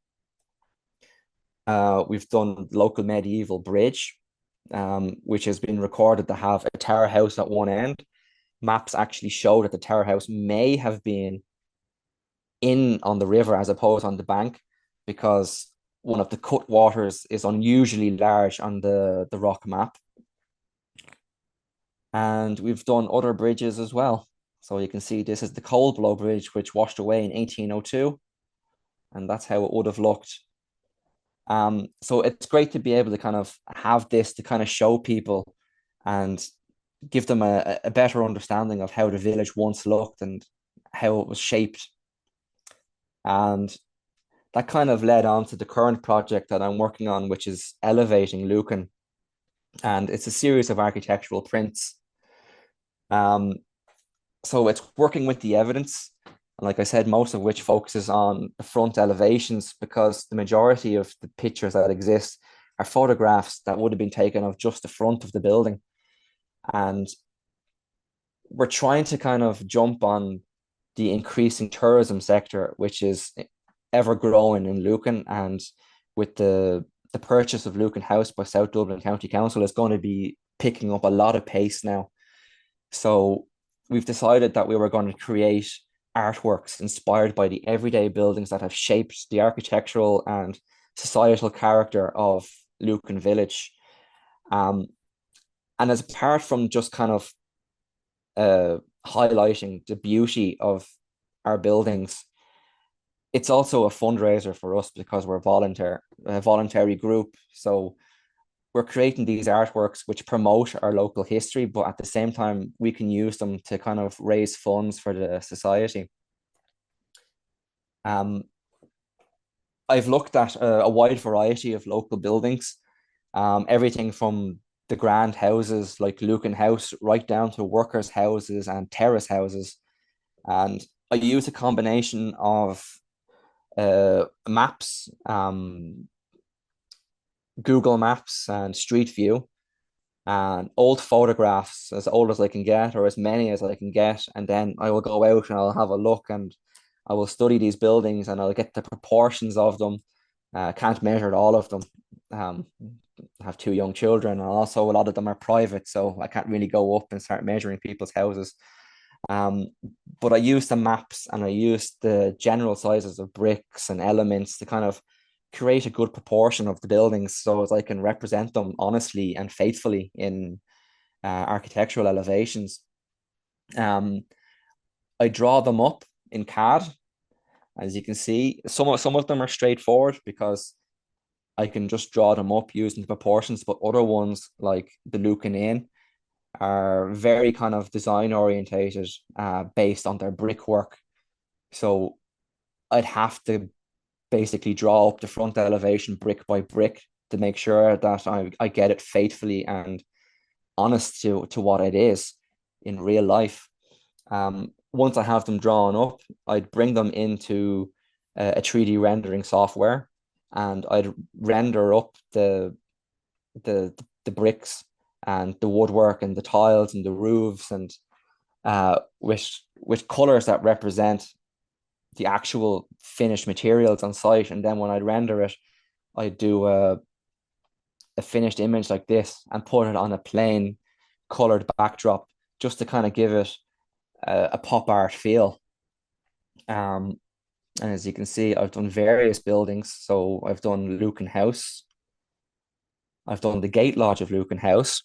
We've done local medieval bridge, which has been recorded to have a tower house at one end. Maps actually show that the tower house may have been in on the river as opposed on the bank, because one of the cutwaters is unusually large on the rock map. And we've done other bridges as well. So you can see this is the Coldblow Bridge, which washed away in 1802. And that's how it would have looked. So it's great to be able to kind of have this to kind of show people and give them a better understanding of how the village once looked and how it was shaped. And that kind of led on to the current project that I'm working on, which is elevating Lucan. And it's a series of architectural prints. So it's working with the evidence. And like I said, most of which focuses on the front elevations, because the majority of the pictures that exist are photographs that would have been taken of just the front of the building. And we're trying to kind of jump on the increasing tourism sector, which is ever growing in Lucan. And with the purchase of Lucan House by South Dublin County Council, is going to be picking up a lot of pace now. So we've decided that we were going to create artworks inspired by the everyday buildings that have shaped the architectural and societal character of Lucan Village. And as apart from just kind of highlighting the beauty of our buildings, it's also a fundraiser for us because we're a voluntary group. So we're creating these artworks which promote our local history, but at the same time, we can use them to kind of raise funds for the society. I've looked at a wide variety of local buildings, everything from the grand houses like Lucan House right down to workers' houses and terrace houses. And I use a combination of maps, Google Maps and Street View, and old photographs, as old as I can get or as many as I can get. And then I will go out and I'll have a look and I will study these buildings and I'll get the proportions of them. Can't measure all of them. I have two young children, and also a lot of them are private, so I can't really go up and start measuring people's houses. But I use the maps and I use the general sizes of bricks and elements to kind of create a good proportion of the buildings so as I can represent them honestly and faithfully in architectural elevations. I draw them up in CAD. As you can see, some of them are straightforward because I can just draw them up using the proportions, but other ones like the Lucan Inn are very kind of design orientated, based on their brickwork. So I'd have to basically draw up the front elevation brick by brick to make sure that I get it faithfully and honest to what it is in real life. Once I have them drawn up, I'd bring them into a 3D rendering software, and I'd render up the bricks and the woodwork and the tiles and the roofs, and with colors that represent the actual finished materials on site. And then when I render it, I do a finished image like this and put it on a plain colored backdrop just to kind of give it a pop art feel. And as you can see, I've done various buildings. So I've done Lucan House. I've done the Gate Lodge of Lucan House,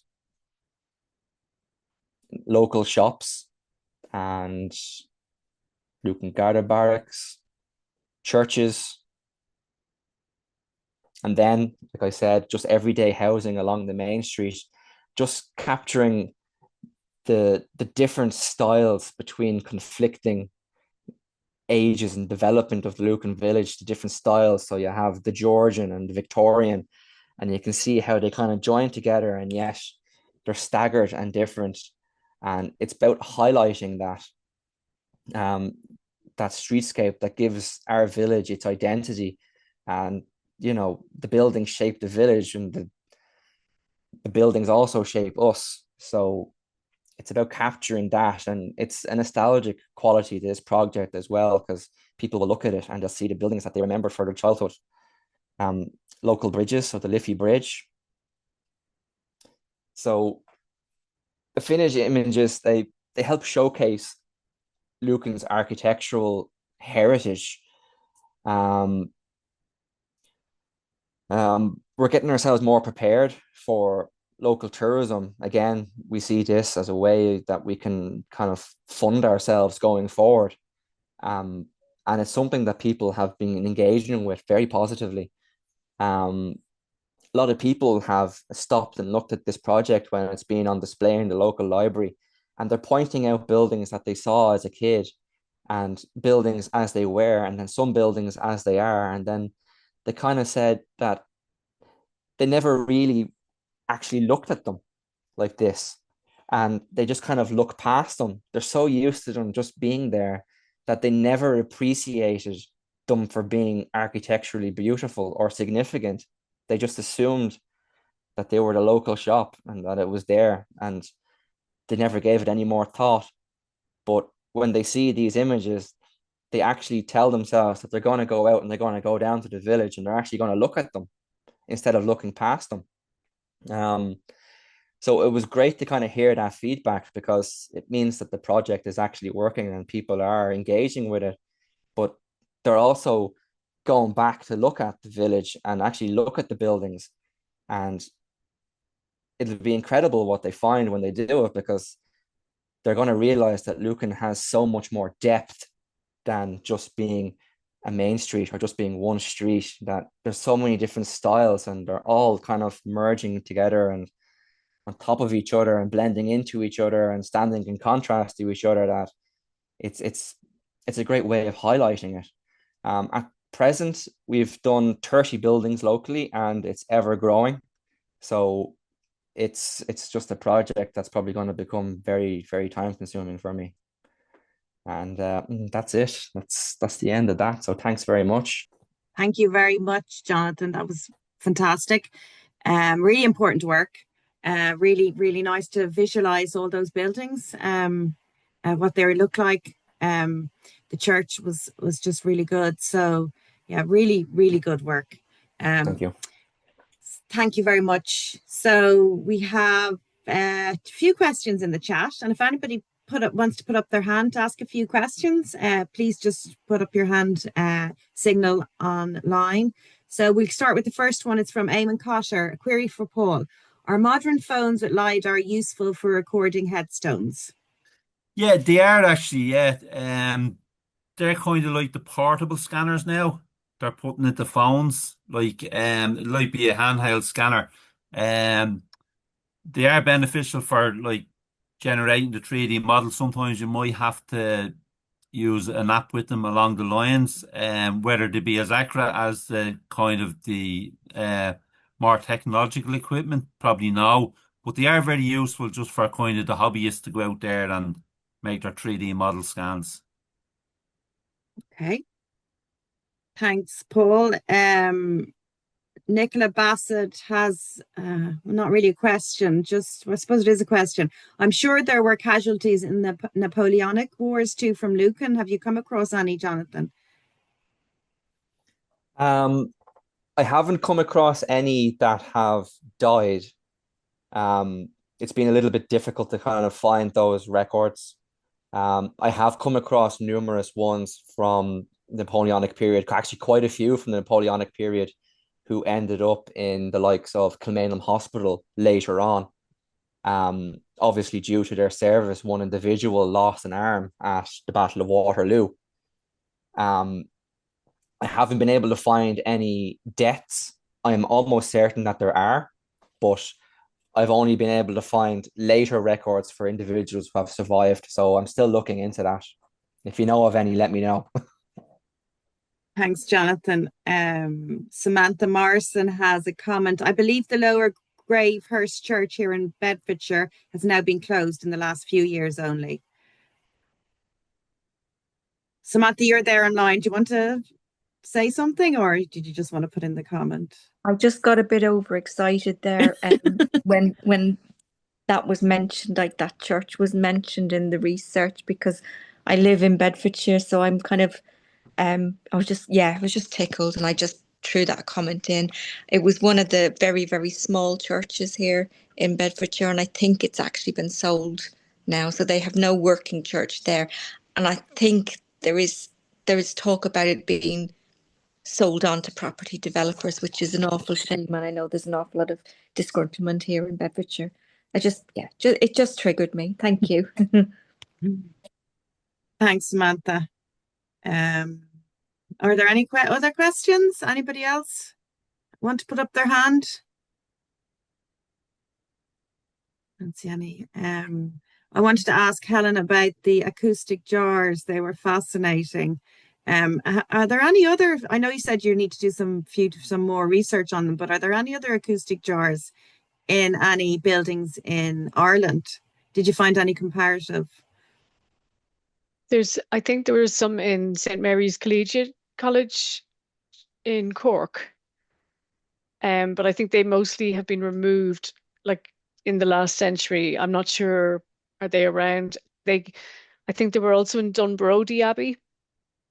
local shops, and Lucan Garda Barracks, churches, and then, like I said, just everyday housing along the main street, just capturing the different styles between conflicting ages and development of the Lucan village, the different styles. So you have the Georgian and the Victorian, and you can see how they kind of join together, and yet they're staggered and different. And it's about highlighting that that streetscape that gives our village its identity. And the buildings shape the village, and the buildings also shape us. So it's about capturing that, and it's a nostalgic quality to this project as well, because people will look at it and they'll see the buildings that they remember for their childhood. Local bridges, so the Liffey Bridge, So the finished images, they help showcase Lucan's architectural heritage. Um, we're getting ourselves more prepared for local tourism. Again, we see this as a way that we can kind of fund ourselves going forward. Um, and it's something that people have been engaging with very positively. Um, a lot of people have stopped and looked at this project when it's been on display in the local library, and they're pointing out buildings that they saw as a kid and buildings as they were, and then some buildings as they are. And then they kind of said that they never really actually looked at them like this. And they just kind of look past them. They're so used to them just being there that they never appreciated them for being architecturally beautiful or significant. They just assumed that they were the local shop and that it was there, and they never gave it any more thought. But when they see these images, they actually tell themselves that they're going to go out and they're going to go down to the village and they're actually going to look at them instead of looking past them. So it was great to kind of hear that feedback, because it means that the project is actually working and people are engaging with it. But they're also going back to look at the village and actually look at the buildings. And it'll be incredible what they find when they do it, because they're going to realize that Lucan has so much more depth than just being a main street or just being one street, that there's so many different styles and they're all kind of merging together and on top of each other and blending into each other and standing in contrast to each other, that it's a great way of highlighting it. At present, we've done 30 buildings locally and it's ever growing. So it's just a project that's probably going to become very, very time consuming for me. And that's it. That's the end of that. So thanks very much. Thank you very much, Jonathan. That was fantastic. Really important work. Really, really nice to visualize all those buildings, what they look like. The church was just really good. So yeah, really, really good work. Thank you. Thank you very much. So we have a few questions in the chat, and if anybody wants to put up their hand to ask a few questions, please just put up your hand signal online. So we'll start with the first one. It's from Eamon Cotter. A query for Paul. Are modern phones with LiDAR useful for recording headstones? Yeah, they are actually, yeah. They're kind of like the portable scanners now. They're putting it to phones, it might be a handheld scanner. Um, they are beneficial for like generating the 3D model. Sometimes you might have to use an app with them along the lines, whether they be as accurate as the kind of the more technological equipment, probably no. But they are very useful just for kind of the hobbyists to go out there and make their 3D model scans. Okay. Thanks, Paul. Nicola Bassett has not really a question, just I suppose it is a question. I'm sure there were casualties in the Napoleonic Wars too from Lucan. Have you come across any, Jonathan? I haven't come across any that have died. It's been a little bit difficult to kind of find those records. I have come across numerous ones from the Napoleonic period, actually quite a few from the Napoleonic period, who ended up in the likes of Kilmainham Hospital later on. Obviously, due to their service, one individual lost an arm at the Battle of Waterloo. I haven't been able to find any deaths. I'm almost certain that there are, but I've only been able to find later records for individuals who have survived. So I'm still looking into that. If you know of any, let me know. Thanks, Jonathan. Samantha Morrison has a comment. I believe the Lower Gravehurst Church here in Bedfordshire has now been closed in the last few years only. Samantha, you're there online. Do you want to say something, or did you just want to put in the comment? I just got a bit overexcited there when that was mentioned, like that church was mentioned in the research, because I live in Bedfordshire, so I'm kind of I was just tickled, and I just threw that comment in. It was one of the very, very small churches here in Bedfordshire, and I think it's actually been sold now. So they have no working church there. And I think there is talk about it being sold on to property developers, which is an awful shame. And I know there's an awful lot of disgruntlement here in Bedfordshire. It just triggered me. Thank you. Thanks, Samantha. Are there any other questions? Anybody else want to put up their hand? I don't see any. I wanted to ask Helen about the acoustic jars. They were fascinating. Are there any other? I know you said you need to do some more research on them, but are there any other acoustic jars in any buildings in Ireland? Did you find any comparative? I think there was some in St. Mary's Collegiate College in Cork. But I think they mostly have been removed like in the last century. I'm not sure, are they around? I think they were also in Dunbrody Abbey.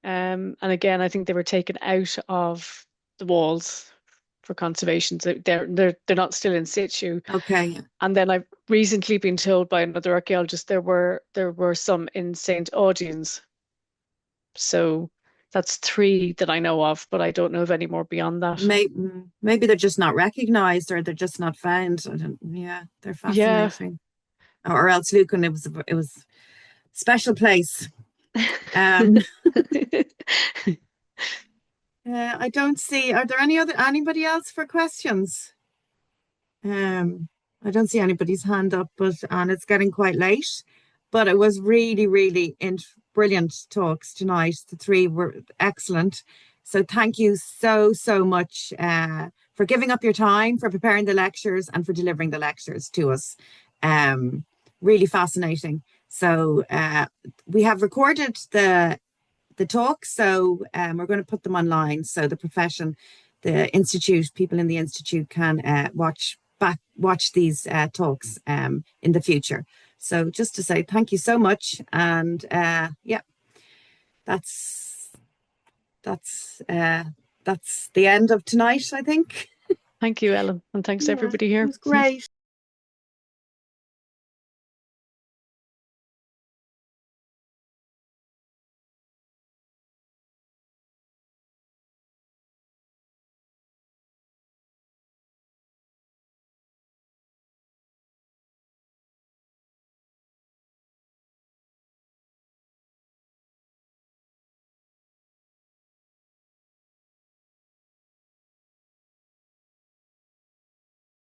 And again, I think they were taken out of the walls for conservation. So they're not still in situ. Okay. And then I've recently been told by another archaeologist there were some in St. Audians. So that's 3 that I know of, but I don't know of any more beyond that. Maybe they're just not recognized, or they're just not found. Yeah, they're fascinating. Yeah. Or else, Lucan, it was special place. I don't see. Are there anybody else for questions? I don't see anybody's hand up, and it's getting quite late. But it was really, really brilliant talks tonight. The 3 were excellent. So thank you so much for giving up your time, for preparing the lectures, and for delivering the lectures to us. Really fascinating. So we have recorded the talks, so we're going to put them online, so the profession, the institute, people in the institute can watch these talks in the future. So just to say thank you so much, and yeah, that's the end of tonight, I think. Thank you, Ellen, and thanks everybody here. It was great.